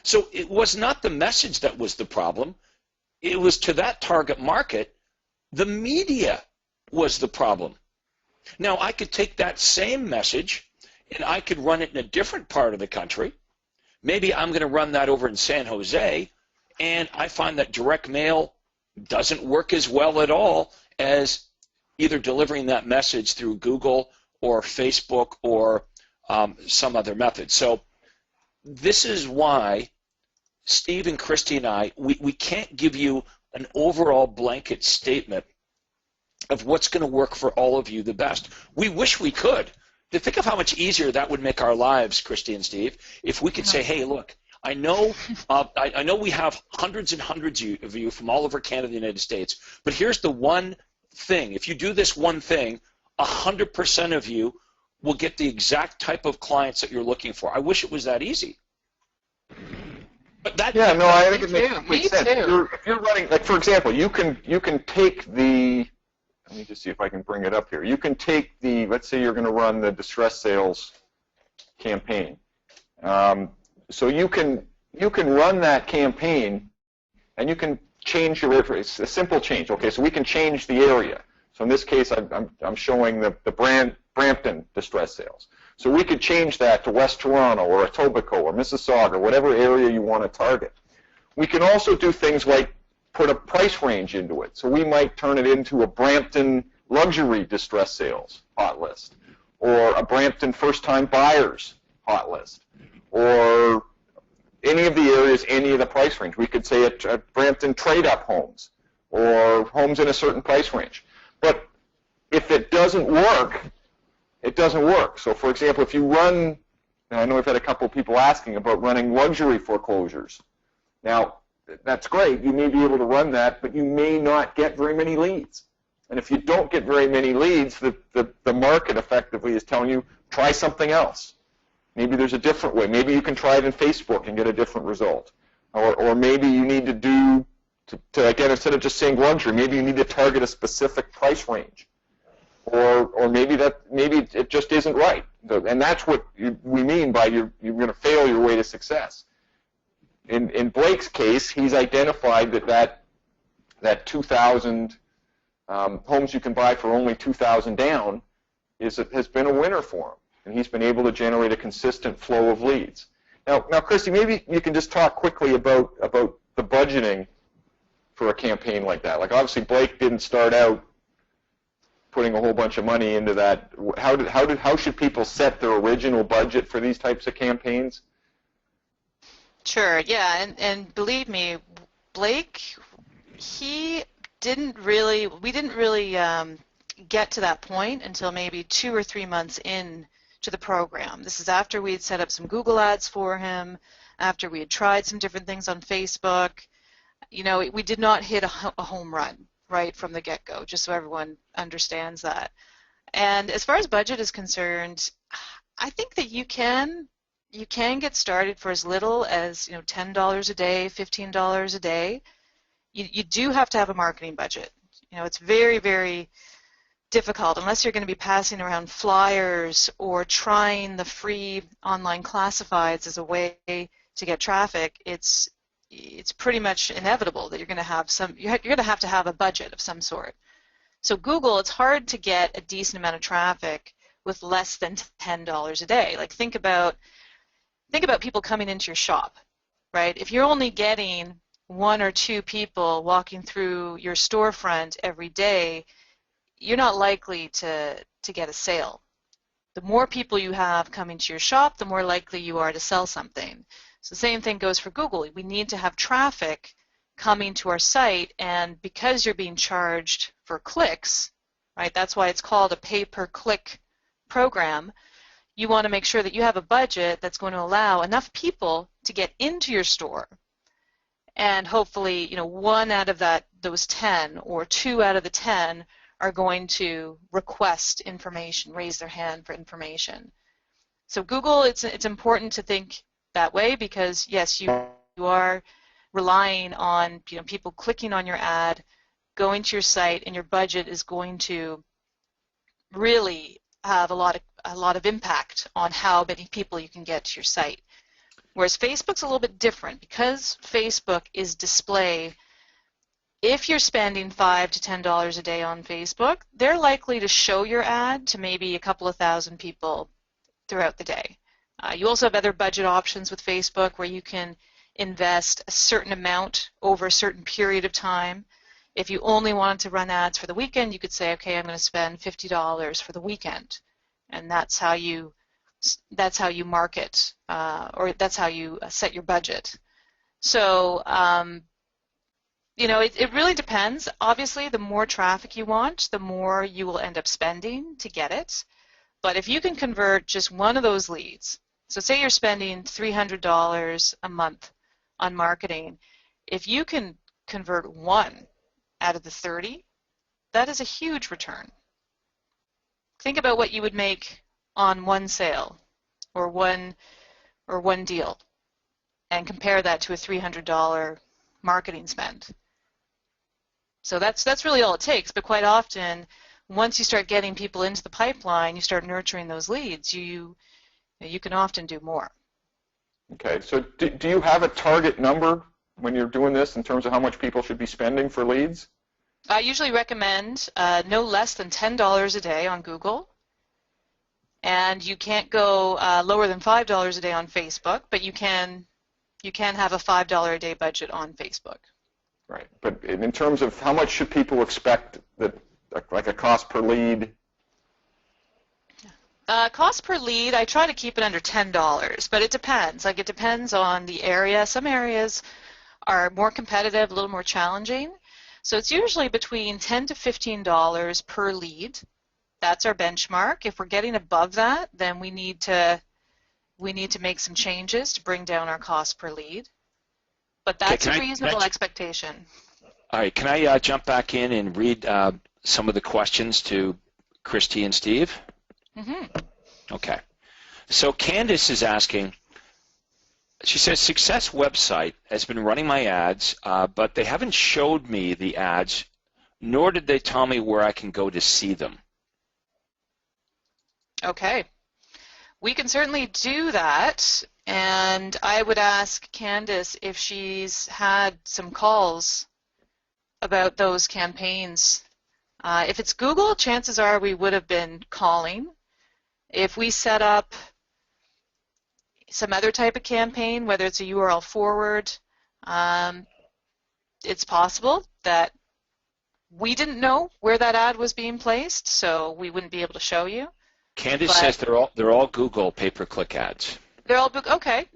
So it was not the message that was the problem. It was to that target market, the media was the problem. Now, I could take that same message and I could run it in a different part of the country. Maybe I'm going to run that over in San Jose, and I find that direct mail doesn't work as well at all as either delivering that message through Google or Facebook or some other method. So this is why Steve and Christy and I, we can't give you an overall blanket statement of what's going to work for all of you the best. We wish we could. To think of how much easier that would make our lives, Christy and Steve, if we could say, hey, look, I know we have hundreds and hundreds of you from all over Canada and the United States, but here's the one thing. If you do this one thing, 100% of you will get the exact type of clients that you're looking for. I wish it was that easy. But that, yeah, no, I think it makes Me complete sense. too. If you're running, like for example, you can take the, let me just see if I can bring it up here. You can take the, let's say you're going to run the distress sales campaign. So you can run that campaign, and you can change your, it's a simple change. Okay, so we can change the area. So in this case, I'm showing the Brampton distress sales. So we could change that to West Toronto or Etobicoke or Mississauga, whatever area you want to target. We can also do things like put a price range into it. So we might turn it into a Brampton luxury distress sales hot list, or a Brampton first-time buyers hot list, or any of the areas, any of the price range. We could say a Brampton trade-up homes, or homes in a certain price range. But if it doesn't work, it doesn't work. So for example, if you run, and I know we've had a couple of people asking about running luxury foreclosures. Now, that's great. You may be able to run that, but you may not get very many leads. And if you don't get very many leads, the market effectively is telling you, try something else. Maybe there's a different way. Maybe you can try it in Facebook and get a different result. Or maybe you need to do, again, instead of just saying luxury, maybe you need to target a specific price range. Or maybe it just isn't right. And that's what we mean by you're going to fail your way to success. In Blake's case, he's identified that 2,000 homes you can buy for only 2,000 down has been a winner for him, and he's been able to generate a consistent flow of leads. Now, Christy, maybe you can just talk quickly about the budgeting for a campaign like that. Like obviously, Blake didn't start out putting a whole bunch of money into that. How should people set their original budget for these types of campaigns? Sure, yeah, and believe me, Blake, we didn't really get to that point until maybe 2 or 3 months in to the program. This is after we had set up some Google ads for him, after we had tried some different things on Facebook. You know, we did not hit a home run right from the get-go, just so everyone understands that. And as far as budget is concerned, I think that you can get started for as little as $10 a day, $15 a day. You do have to have a marketing budget. It's very, very difficult unless you're going to be passing around flyers or trying the free online classifieds as a way to get traffic. It's pretty much inevitable that you're going to have a budget of some sort. So Google, it's hard to get a decent amount of traffic with less than $10 a day. Like think about people coming into your shop, right? If you're only getting 1 or 2 people walking through your storefront every day, you're not likely to get a sale. The more people you have coming to your shop, the more likely you are to sell something. So the same thing goes for Google. We need to have traffic coming to our site, and because you're being charged for clicks, right, that's why it's called a pay-per-click program, you want to make sure that you have a budget that's going to allow enough people to get into your store. And hopefully, one out of those 10 or 2 out of the 10 are going to request information, raise their hand for information. So Google, it's important to think that way because, yes, you are relying on people clicking on your ad, going to your site, and your budget is going to really have a lot of impact on how many people you can get to your site. Whereas Facebook's a little bit different because Facebook is display. If you're spending $5 to $10 a day on Facebook, they're likely to show your ad to maybe a couple of thousand people throughout the day. You also have other budget options with Facebook where you can invest a certain amount over a certain period of time. If you only wanted to run ads for the weekend, you could say, okay, I'm going to spend $50 for the weekend, and that's how you market, or that's how you set your budget. So, it really depends. Obviously, the more traffic you want, the more you will end up spending to get it. But if you can convert just one of those leads, so say you're spending $300 a month on marketing, if you can convert one out of the 30, that is a huge return. Think about what you would make on one sale or one deal and compare that to a $300 marketing spend. So that's really all it takes, but quite often once you start getting people into the pipeline, you start nurturing those leads, you can often do more. Okay, so do you have a target number when you're doing this in terms of how much people should be spending for leads? I usually recommend no less than $10 a day on Google, and you can't go lower than $5 a day on Facebook, but you can have a $5 a day budget on Facebook. Right, but in terms of how much should people expect that, like a cost per lead? Cost per lead, I try to keep it under $10, but it depends. Like, it depends on the area. Some areas are more competitive, a little more challenging. So it's usually between $10 to $15 per lead. That's our benchmark. If we're getting above that, then we need to make some changes to bring down our cost per lead. But that's a reasonable expectation. All right, can I jump back in and read some of the questions to Christy and Steve? Mm-hmm. Okay. So Candace is asking, she says, Success website has been running my ads, but they haven't showed me the ads, nor did they tell me where I can go to see them. Okay. We can certainly do that, and I would ask Candace if she's had some calls about those campaigns. If it's Google, chances are we would have been calling. If we set up some other type of campaign, whether it's a URL forward, it's possible that we didn't know where that ad was being placed, so we wouldn't be able to show you. Candace says they're all Google pay-per-click ads. They're all okay.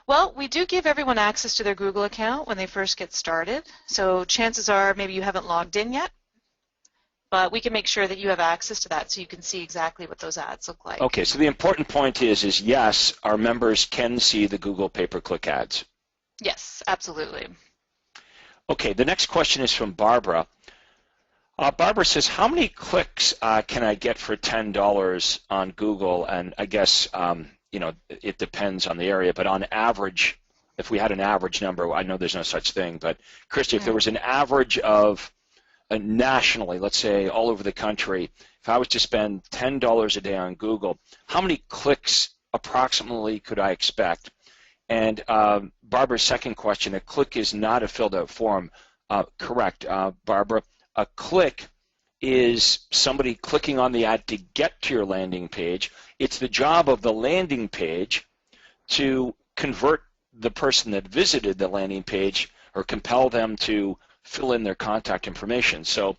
Well, we do give everyone access to their Google account when they first get started, so chances are maybe you haven't logged in yet, but we can make sure that you have access to that so you can see exactly what those ads look like. Okay, so the important point is yes, our members can see the Google pay-per-click ads. Yes, absolutely. Okay, the next question is from Barbara. Barbara says, how many clicks can I get for $10 on Google? And I guess, it depends on the area, but on average, if we had an average number, I know there's no such thing, but Christy, if there was an average of nationally, let's say all over the country, if I was to spend $10 a day on Google, how many clicks approximately could I expect? And Barbara's second question, a click is not a filled out form. Correct, Barbara. A click is somebody clicking on the ad to get to your landing page. It's the job of the landing page to convert the person that visited the landing page or compel them to fill in their contact information. So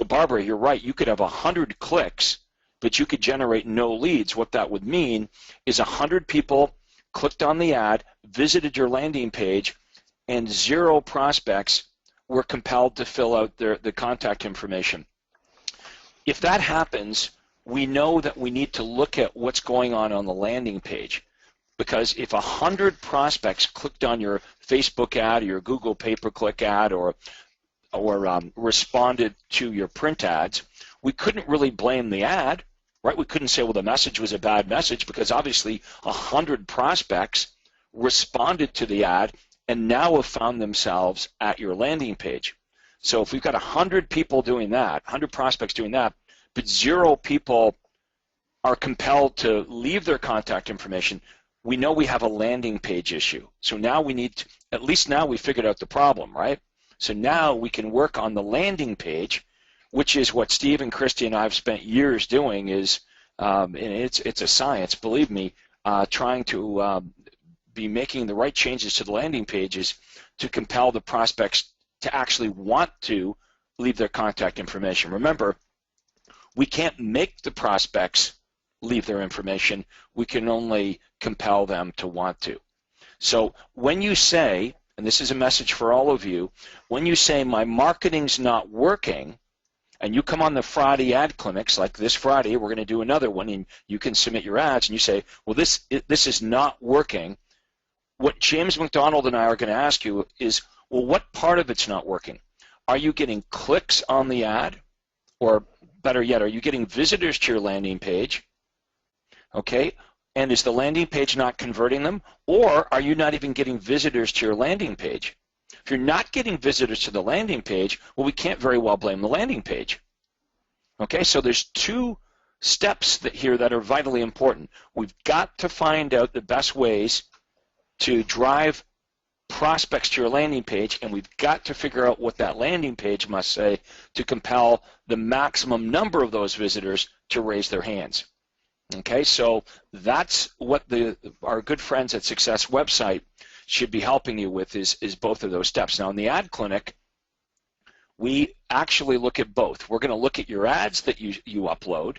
Barbara, you're right. You could have 100 clicks, but you could generate no leads. What that would mean is 100 people clicked on the ad, visited your landing page, and 0 prospects were compelled to fill out the contact information. If that happens, we know that we need to look at what's going on the landing page. Because if 100 prospects clicked on your Facebook ad or your Google pay-per-click ad or responded to your print ads, we couldn't really blame the ad, right? We couldn't say, well, the message was a bad message, because obviously 100 prospects responded to the ad and now have found themselves at your landing page. So if we've got 100 people doing that, 100 prospects doing that, but 0 people are compelled to leave their contact information, we know we have a landing page issue. So now we need to, at least now we figured out the problem, right? So now we can work on the landing page, which is what Steve and Christy and I have spent years doing, is, and it's a science, believe me, trying to be making the right changes to the landing pages to compel the prospects to actually want to leave their contact information. Remember, we can't make the prospects leave their information. We can only compel them to want to. So when you say, and this is a message for all of you, when you say my marketing's not working, and you come on the Friday ad clinics, like this Friday, we're going to do another one, and you can submit your ads, and you say, well, this is not working. What James McDonald and I are going to ask you is, well, what part of it's not working? Are you getting clicks on the ad? Or better yet, are you getting visitors to your landing page? Okay, and is the landing page not converting them? Or are you not even getting visitors to your landing page? If you're not getting visitors to the landing page, well, we can't very well blame the landing page. Okay, so there's 2 steps here that are vitally important. We've got to find out the best ways to drive prospects to your landing page, and we've got to figure out what that landing page must say to compel the maximum number of those visitors to raise their hands. Okay, so that's what our good friends at Success website should be helping you with, is both of those steps. Now in the ad clinic, we actually look at both. We're going to look at your ads that you upload,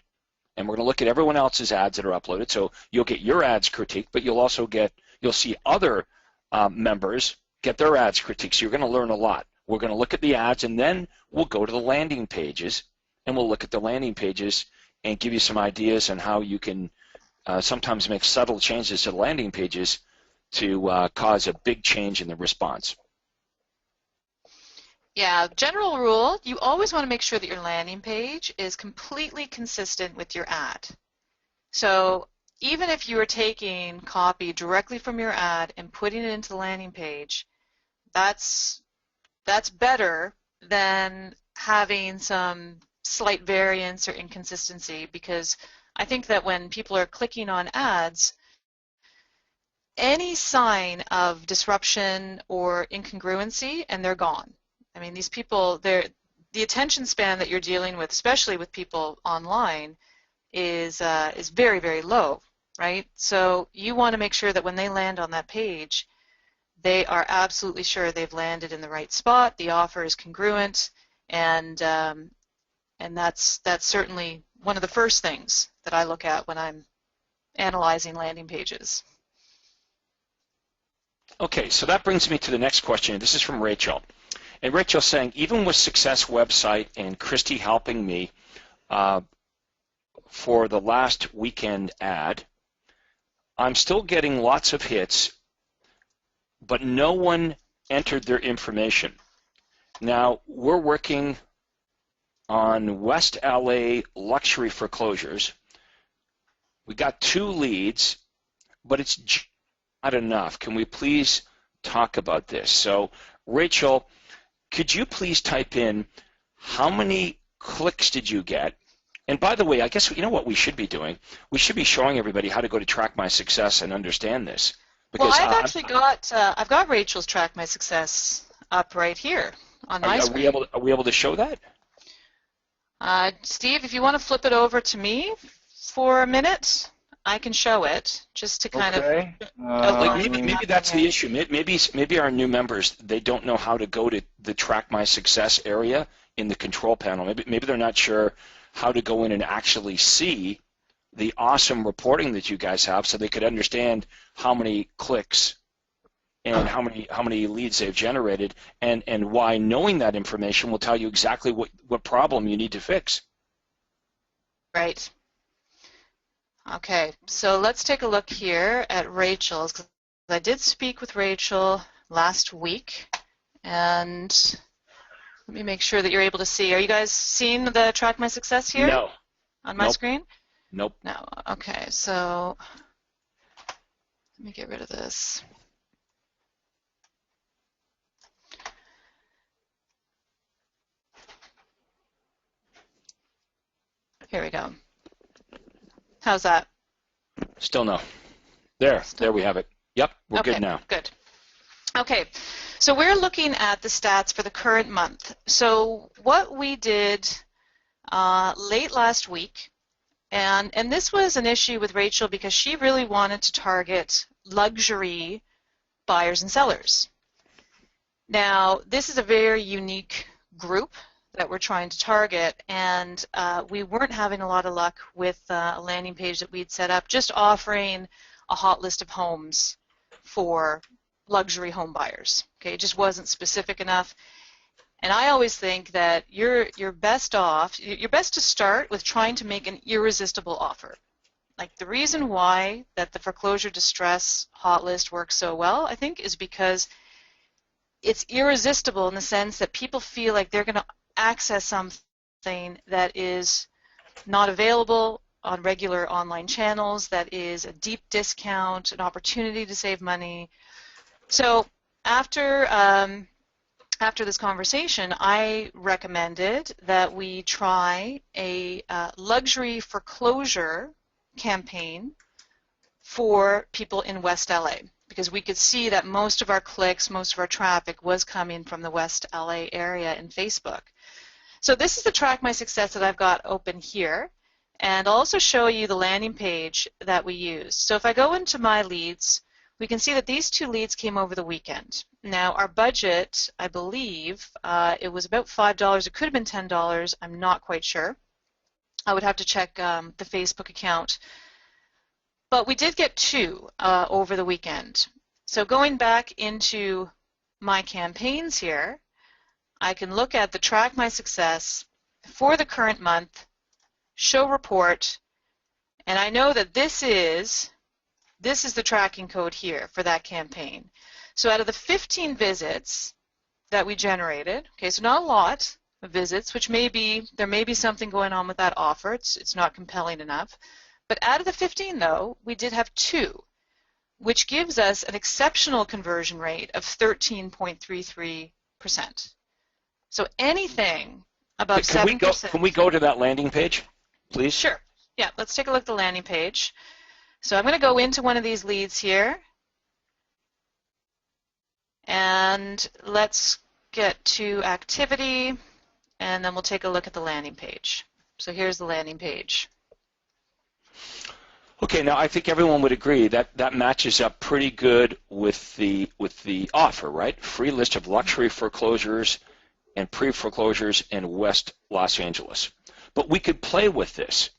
and we're going to look at everyone else's ads that are uploaded. So you'll get your ads critiqued, but you'll see other members get their ads critiqued. So you're going to learn a lot. We're going to look at the ads, and then we'll go to the landing pages, and we'll look at the landing pages and give you some ideas on how you can sometimes make subtle changes to the landing pages to cause a big change in the response. Yeah, general rule, you always want to make sure that your landing page is completely consistent with your ad. So even if you are taking copy directly from your ad and putting it into the landing page, that's better than having some slight variance or inconsistency, because I think that when people are clicking on ads, any sign of disruption or incongruency, and they're gone. I mean, these people, the attention span that you're dealing with, especially with people online, is very, very low, right? So you want to make sure that when they land on that page, they are absolutely sure they've landed in the right spot, the offer is congruent, and that's certainly one of the first things that I look at when I'm analyzing landing pages. Okay, so that brings me to the next question. This is from Rachel. And Rachel's saying, even with Success website and Christy helping me for the last weekend ad, I'm still getting lots of hits, but no one entered their information. Now, we're working on West LA luxury foreclosures. We got 2 leads, but it's not enough. Can we please talk about this? So, Rachel, could you please type in how many clicks did you get? And by the way, I guess you know what we should be doing? We should be showing everybody how to go to Track My Success and understand this. Because well, I've got Rachel's Track My Success up right here on my screen. Are we able to show that? Steve, if you want to flip it over to me for a minute, I can show it just to kind of. Maybe that's the issue. Maybe our new members, they don't know how to go to the Track My Success area in the control panel. Maybe they're not sure how to go in and actually see the awesome reporting that you guys have, so they could understand how many clicks and how many leads they've generated, and why knowing that information will tell you exactly what problem you need to fix. Right. Okay, so let's take a look here at Rachel's, 'cause I did speak with Rachel last week, and let me make sure that you're able to see. Are you guys seeing the Track My Success here No. on my Nope. screen? Nope. No. Okay, so let me get rid of this. Here we go. How's that? Still no. There we have it. Yep, we're Okay, good now. good. Okay, so we're looking at the stats for the current month. So what we did late last week, and this was an issue with Rachel because she really wanted to target luxury buyers and sellers. Now, this is a very unique group that we're trying to target, and we weren't having a lot of luck with a landing page that we'd set up just offering a hot list of homes for luxury home buyers. Okay, it just wasn't specific enough. And I always think that you're best to start with trying to make an irresistible offer. Like the reason why that the foreclosure distress hot list works so well, I think, is because it's irresistible in the sense that people feel like they're going to access something that is not available on regular online channels, that is a deep discount, an opportunity to save money. So after this conversation, I recommended that we try a luxury foreclosure campaign for people in West LA, because we could see that most of our clicks, most of our traffic was coming from the West LA area in Facebook. So this is the Track My Success that I've got open here, and I'll also show you the landing page that we used. So if I go into my leads, we can see that these two leads came over the weekend. Now our budget, I believe, it was about $5. It could have been $10. I'm not quite sure. I would have to check the Facebook account. But we did get two over the weekend. So going back into my campaigns here, I can look at the Track My Success for the current month, show report, and I know that this is the tracking code here for that campaign. So out of the 15 visits that we generated, okay, so not a lot of visits, which there may be something going on with that offer. It's not compelling enough. But out of the 15, though, we did have two, which gives us an exceptional conversion rate of 13.33%. So anything above 7%. Can we go to that landing page, please? Sure. Yeah, let's take a look at the landing page. So I'm going to go into one of these leads here, and let's get to activity, and then we'll take a look at the landing page. So here's the landing page. Okay, now I think everyone would agree that that matches up pretty good with the offer, right? Free list of luxury foreclosures and pre-foreclosures in West Los Angeles. But we could play with this.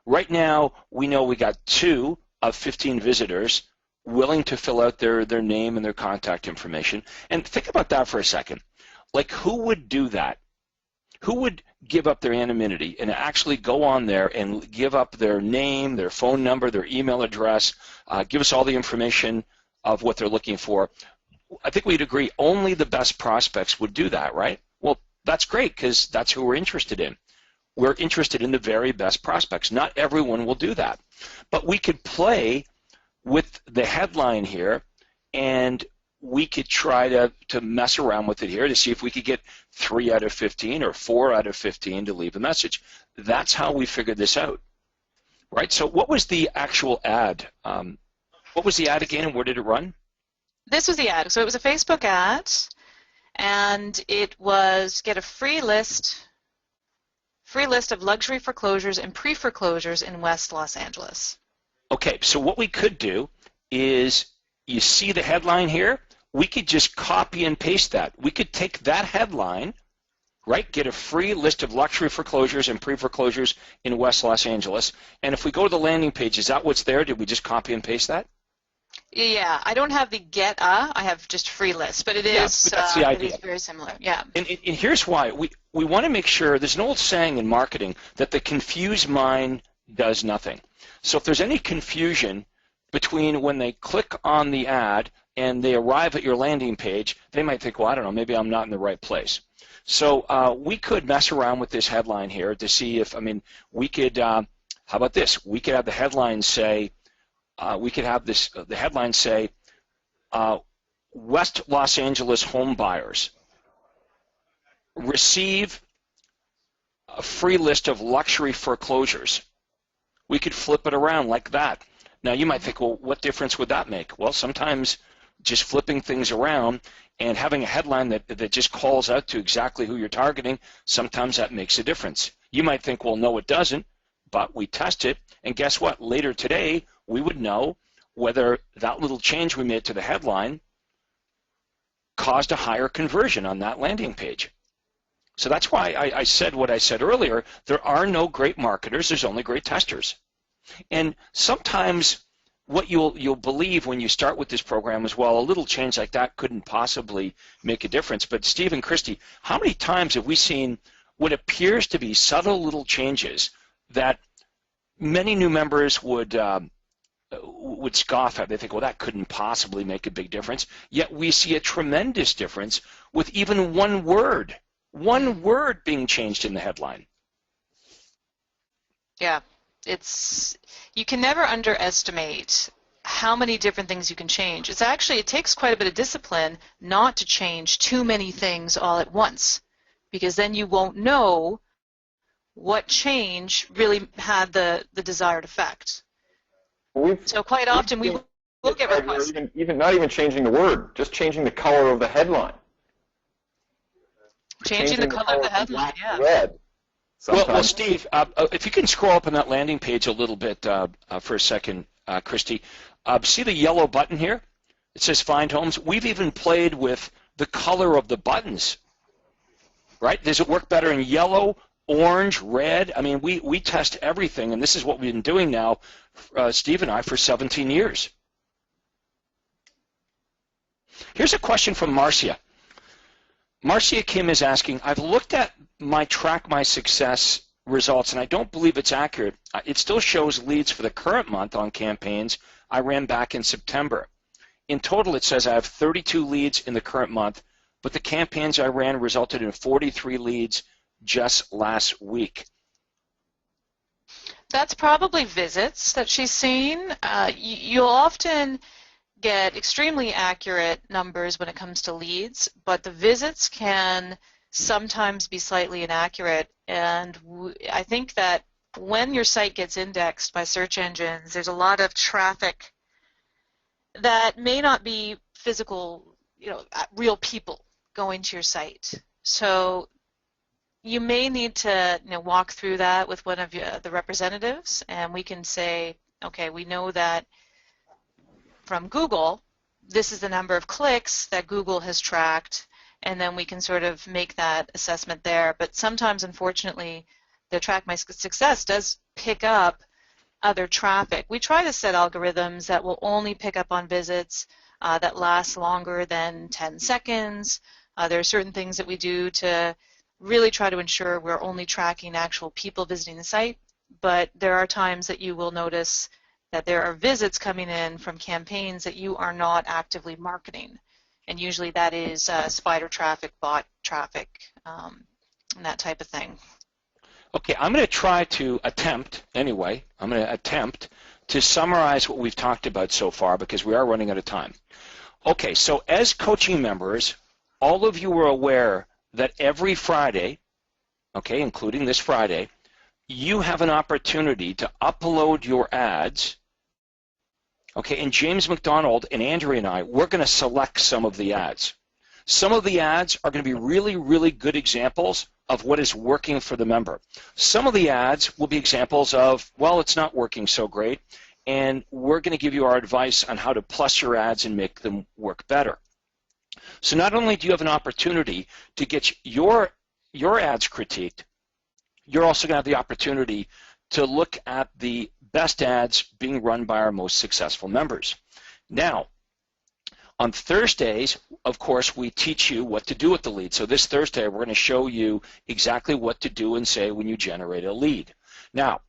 Right now, we know we got 2 of 15 visitors willing to fill out their name and their contact information. And think about that for a second. Like, who would do that? Who would give up their anonymity and actually go on there and give up their name, their phone number, their email address, give us all the information of what they're looking for? I think we'd agree only the best prospects would do that, right? Well, that's great because that's who we're interested in. We're interested in the very best prospects. Not everyone will do that. But we could play with the headline here, and we could try to mess around with it here to see if we could get 3 out of 15 or 4 out of 15 to leave a message. That's how we figured this out, right? So what was the actual ad? What was the ad again, and where did it run? This was the ad. So it was a Facebook ad, and it was get a free list of luxury foreclosures and pre-foreclosures in West Los Angeles. Okay, so what we could do is, you see the headline here? We could just copy and paste that. We could take that headline, right, get a free list of luxury foreclosures and pre-foreclosures in West Los Angeles, and if we go to the landing page, is that what's there? Did we just copy and paste that? Yeah, I don't have the I have just free list, but it is, but that's the idea. It is very similar, yeah. And here's why. We want to make sure, there's an old saying in marketing that the confused mind does nothing. So if there's any confusion between when they click on the ad and they arrive at your landing page, they might think, well, I don't know, maybe I'm not in the right place. So we could mess around with this headline here to see if, we could, how about this? We could have the headline say, the headline say, West Los Angeles home buyers receive a free list of luxury foreclosures. We could flip it around like that. Now you might think, well, what difference would that make? Well, sometimes just flipping things around and having a headline that just calls out to exactly who you're targeting, sometimes that makes a difference. You might think, well, no, it doesn't, but we test it, and guess what? Later today, we would know whether that little change we made to the headline caused a higher conversion on that landing page. So that's why I said what I said earlier. There are no great marketers. There's only great testers. And sometimes what you'll believe when you start with this program is, well, a little change like that couldn't possibly make a difference. But Steve and Christy, how many times have we seen what appears to be subtle little changes that many new members would scoff at? They think, well, that couldn't possibly make a big difference. Yet we see a tremendous difference with even one word being changed in the headline. Yeah, you can never underestimate how many different things you can change. It takes quite a bit of discipline not to change too many things all at once, because then you won't know what change really had the desired effect. So quite often we will get requests. Even not even changing the word, just changing the color of the headline. Changing the color of the headline, yeah. Red. Well, Steve, if you can scroll up on that landing page a little bit for a second, Christy, see the yellow button here? It says Find Homes. We've even played with the color of the buttons, right? Does it work better in yellow, orange, red? We test everything, and this is what we've been doing now, Steve and I, for 17 years. Here's a question from Marcia. Marcia Kim is asking, I've looked at my Track My Success results, and I don't believe it's accurate. It still shows leads for the current month on campaigns I ran back in September. In total, it says I have 32 leads in the current month, but the campaigns I ran resulted in 43 leads just last week. That's probably visits that she's seen. You'll often get extremely accurate numbers when it comes to leads, but the visits can sometimes be slightly inaccurate. And I think that when your site gets indexed by search engines, there's a lot of traffic that may not be physical, real people going to your site. So you may need to walk through that with one of the representatives, and we can say, okay, we know that from Google, this is the number of clicks that Google has tracked, and then we can sort of make that assessment there. But sometimes, unfortunately, the Track My Success does pick up other traffic. We try to set algorithms that will only pick up on visits that last longer than 10 seconds. There are certain things that we do to really try to ensure we're only tracking actual people visiting the site, but there are times that you will notice that there are visits coming in from campaigns that you are not actively marketing, and usually that is spider traffic, bot traffic, and that type of thing. Okay, I'm going to attempt to summarize what we've talked about so far, because we are running out of time. Okay, so as coaching members, all of you are aware that every Friday, okay, including this Friday, you have an opportunity to upload your ads, okay, and James McDonald and Andrea and I, we're going to select some of the ads. Some of the ads are going to be really, really good examples of what is working for the member. Some of the ads will be examples of, well, it's not working so great, and we're going to give you our advice on how to plus your ads and make them work better. So not only do you have an opportunity to get your ads critiqued, you're also going to have the opportunity to look at the best ads being run by our most successful members. Now, on Thursdays, of course, we teach you what to do with the lead. So this Thursday, we're going to show you exactly what to do and say when you generate a lead. Now,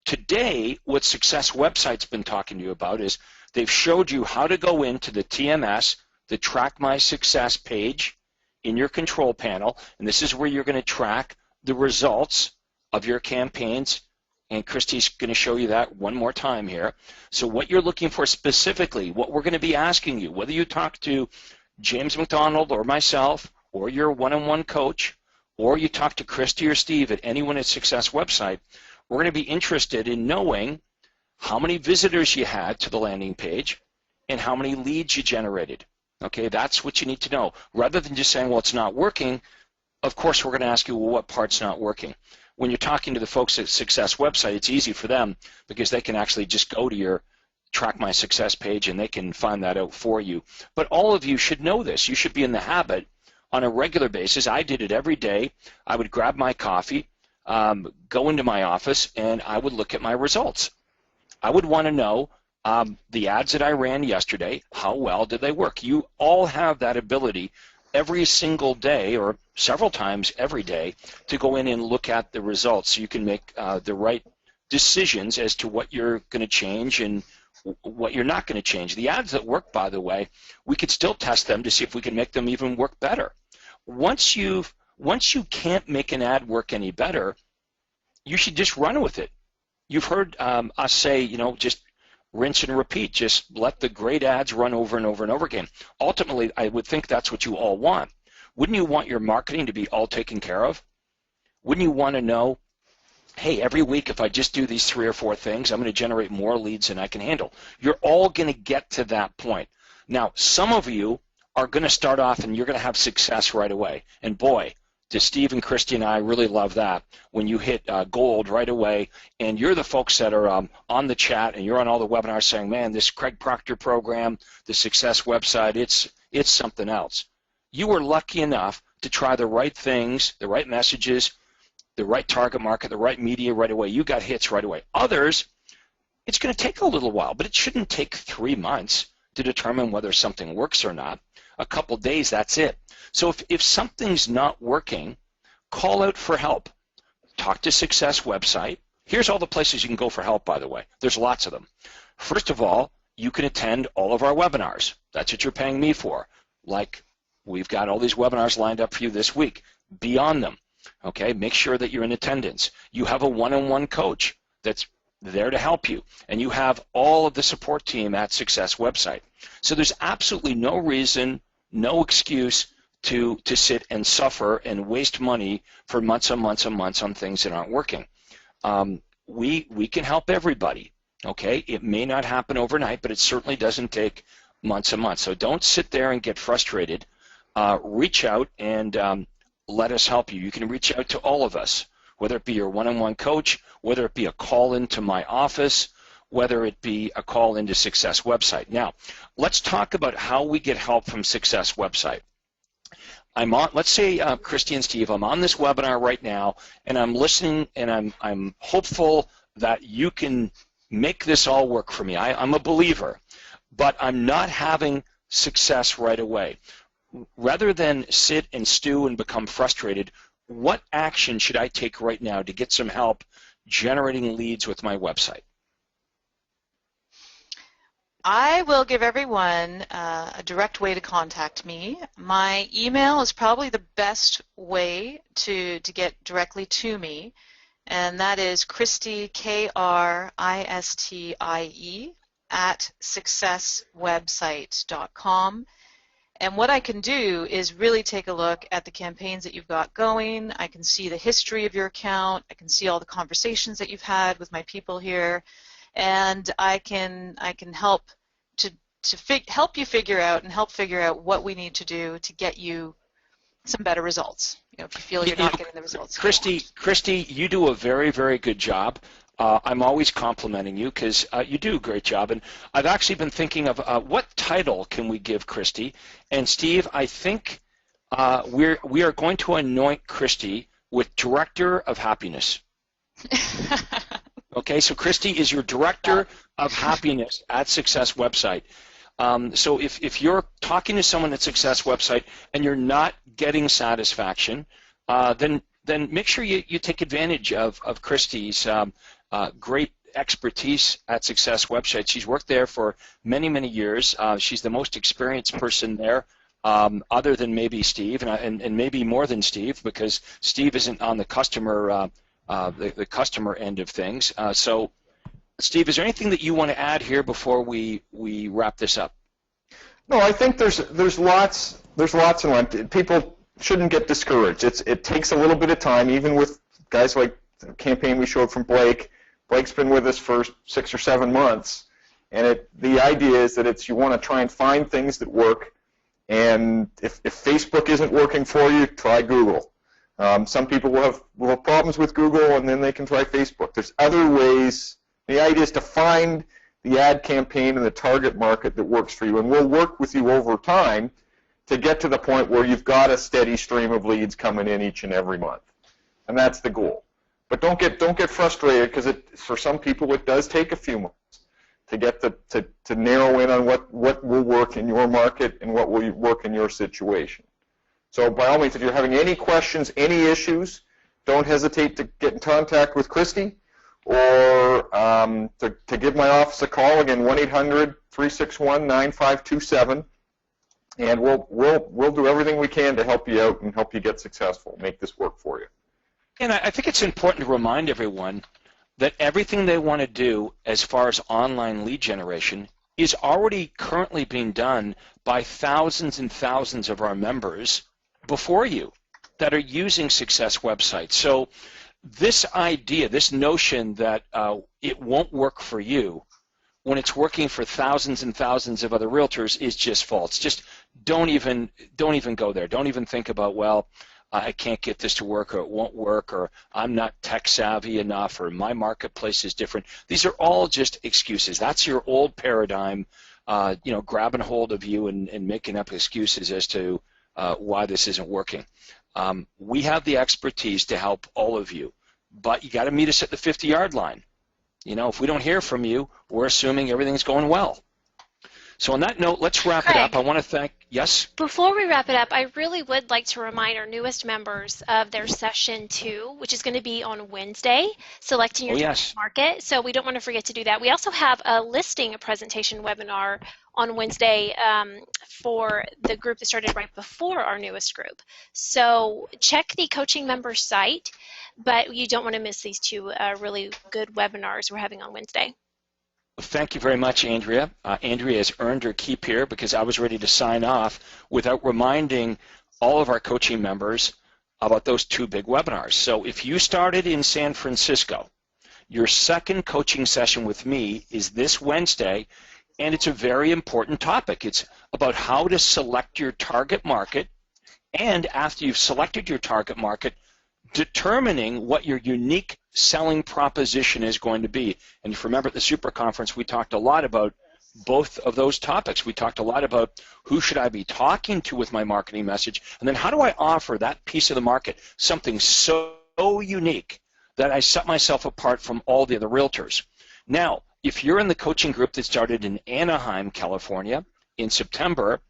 Today, what Success Website's been talking to you about is they've showed you how to go into the TMS, the Track My Success page in your control panel, and this is where you're going to track the results of your campaigns, and Christy's going to show you that one more time here. So what you're looking for specifically, what we're going to be asking you, whether you talk to James McDonald or myself or your one-on-one coach, or you talk to Christy or Steve at anyone at Success Website, we're going to be interested in knowing how many visitors you had to the landing page and how many leads you generated. Okay, that's what you need to know. Rather than just saying, well, it's not working, of course we're going to ask you, well, what part's not working? When you're talking to the folks at Success Website, it's easy for them because they can actually just go to your Track My Success page and they can find that out for you. But all of you should know this. You should be in the habit on a regular basis. I did it every day. I would grab my coffee, go into my office, and I would look at my results. I would want to know the ads that I ran yesterday, how well did they work? You all have that ability every single day or several times every day to go in and look at the results so you can make the right decisions as to what you're going to change and what you're not going to change. The ads that work, by the way, we could still test them to see if we can make them even work better. Once you can't make an ad work any better, you should just run with it. You've heard us say, you know, just rinse and repeat. Just let the great ads run over and over and over again. Ultimately, I would think that's what you all want. Wouldn't you want your marketing to be all taken care of? Wouldn't you want to know, hey, every week if I just do these 3 or 4 things, I'm going to generate more leads than I can handle? You're all going to get to that point. Now, some of you are going to start off and you're going to have success right away. And boy, do Steve and Christy and I really love that when you hit gold right away, and you're the folks that are on the chat and you're on all the webinars saying, man, this Craig Proctor program, the Success Website, it's something else. You were lucky enough to try the right things, the right messages, the right target market, the right media right away. You got hits right away. Others, it's going to take a little while, but it shouldn't take 3 months to determine whether something works or not. A couple days, that's it. So if something's not working, call out for help. Talk to Success Website. Here's all the places you can go for help, by the way. There's lots of them. First of all, you can attend all of our webinars. That's what you're paying me for. Like, we've got all these webinars lined up for you this week. Be on them. Okay, make sure that you're in attendance. You have a one-on-one coach that's there to help you, and you have all of the support team at Success Website. So there's absolutely no reason, no excuse to sit and suffer and waste money for months and months and months on things that aren't working. We can help everybody. Okay, it may not happen overnight, but it certainly doesn't take months and months. So don't sit there and get frustrated. Reach out and let us help you. You can reach out to all of us, whether it be your one-on-one coach, whether it be a call into my office, whether it be a call into Success Website. Now, let's talk about how we get help from Success Website. Let's say, Christy and Steve, I'm on this webinar right now, and I'm listening, and I'm hopeful that you can make this all work for me. I'm a believer, but I'm not having success right away. Rather than sit and stew and become frustrated, what action should I take right now to get some help generating leads with my website? I will give everyone a direct way to contact me. My email is probably the best way to get directly to me, and that is Christie, Kristie, at successwebsite.com. And what I can do is really take a look at the campaigns that you've got going. I can see the history of your account. I can see all the conversations that you've had with my people here, and I can help help you figure out what we need to do to get you some better results. You know, if you feel you're not getting the results. Christy, you do a very, very good job. I'm always complimenting you because you do a great job. And I've actually been thinking of what title can we give Christy. And Steve, I think we are going to anoint Christy with Director of Happiness. Okay, so Christy is your Director of Happiness at Success Website. So if you're talking to someone at Success Website and you're not getting satisfaction, then make sure you take advantage of Christy's great expertise at Success Website. She's worked there for many, many years. She's the most experienced person there, other than maybe Steve, and maybe more than Steve, because Steve isn't on the customer the customer end of things. So, Steve, is there anything that you want to add here before we wrap this up? No, I think there's lots in life. People shouldn't get discouraged. It takes a little bit of time, even with guys like the campaign we showed from Blake. Blake's been with us for 6 or 7 months, and the idea is that you want to try and find things that work. And if Facebook isn't working for you, try Google. Some people will have problems with Google, and then they can try Facebook. There's other ways. The idea is to find the ad campaign and the target market that works for you, and we'll work with you over time to get to the point where you've got a steady stream of leads coming in each and every month, and that's the goal. But don't get frustrated, because for some people it does take a few months to get to narrow in on what will work in your market and what will work in your situation. So by all means, if you're having any questions, any issues, don't hesitate to get in contact with Christy, or to give my office a call, again, 1-800-361-9527, and we'll do everything we can to help you out and help you get successful, make this work for you. And I think it's important to remind everyone that everything they want to do as far as online lead generation is already currently being done by thousands and thousands of our members before you that are using Success Websites. So this idea, this notion that it won't work for you when it's working for thousands and thousands of other realtors is just false. Just don't even go there. Don't even think about, well, I can't get this to work, or it won't work, or I'm not tech savvy enough, or my marketplace is different. These are all just excuses. That's your old paradigm, grabbing hold of you and making up excuses as to why this isn't working. We have the expertise to help all of you, but you got to meet us at the 50-yard line. If we don't hear from you, we're assuming everything's going well. So on that note, let's wrap it up. I want to thank, yes? Before we wrap it up, I really would like to remind our newest members of their session 2, which is going to be on Wednesday, selecting your target market. So we don't want to forget to do that. We also have a listing presentation webinar on Wednesday for the group that started right before our newest group. So check the coaching members site, but you don't want to miss these 2 really good webinars we're having on Wednesday. Thank you very much, Andrea. Andrea has earned her keep here, because I was ready to sign off without reminding all of our coaching members about those 2 big webinars. So if you started in San Francisco, your second coaching session with me is this Wednesday, and it's a very important topic. It's about how to select your target market, and after you've selected your target market, determining what your unique selling proposition is going to be. And if you remember at the Super Conference, we talked a lot about both of those topics. We talked a lot about who should I be talking to with my marketing message, and then how do I offer that piece of the market something so unique that I set myself apart from all the other realtors. Now, if you're in the coaching group that started in Anaheim, California in September,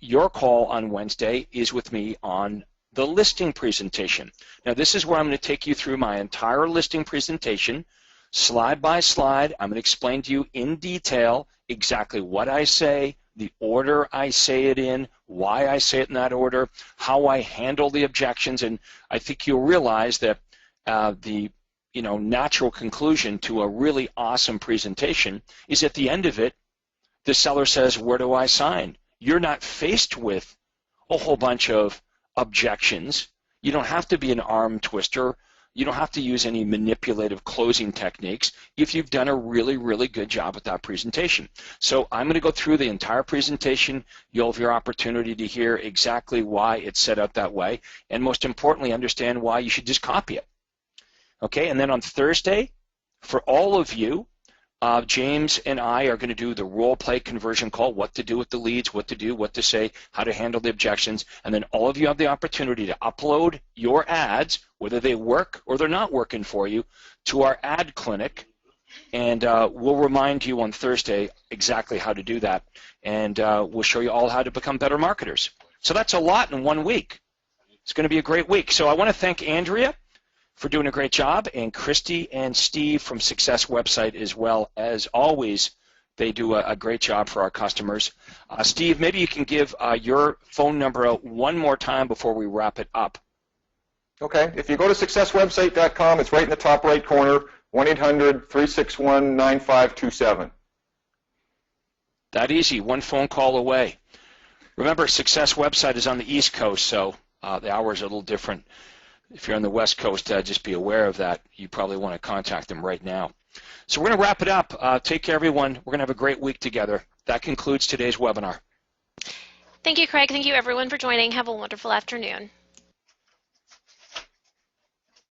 your call on Wednesday is with me on the listing presentation. Now, this is where I'm going to take you through my entire listing presentation, slide by slide. I'm going to explain to you in detail exactly what I say, the order I say it in, why I say it in that order, how I handle the objections, and I think you'll realize that the natural conclusion to a really awesome presentation is at the end of it, the seller says, where do I sign? You're not faced with a whole bunch of objections. You don't have to be an arm twister. You don't have to use any manipulative closing techniques if you've done a really, really good job with that presentation. So I'm going to go through the entire presentation. You'll have your opportunity to hear exactly why it's set out that way, and most importantly, understand why you should just copy it. Okay, and then on Thursday, for all of you, James and I are going to do the role-play conversion call, what to do with the leads, what to do, what to say, how to handle the objections, and then all of you have the opportunity to upload your ads, whether they work or they're not working for you, to our ad clinic, and we'll remind you on Thursday exactly how to do that, and we'll show you all how to become better marketers. So that's a lot in 1 week. It's going to be a great week. So I want to thank Andrea for doing a great job, and Christy and Steve from Success Website as well. As always, they do a great job for our customers. Steve, maybe you can give your phone number out one more time before we wrap it up. Okay, if you go to successwebsite.com, it's right in the top right corner, 1-800-361-9527. That easy, one phone call away. Remember, Success Website is on the East Coast, so the hours are a little different. If you're on the West Coast, just be aware of that. You probably want to contact them right now. So we're going to wrap it up. Take care, everyone. We're going to have a great week together. That concludes today's webinar. Thank you, Craig. Thank you, everyone, for joining. Have a wonderful afternoon.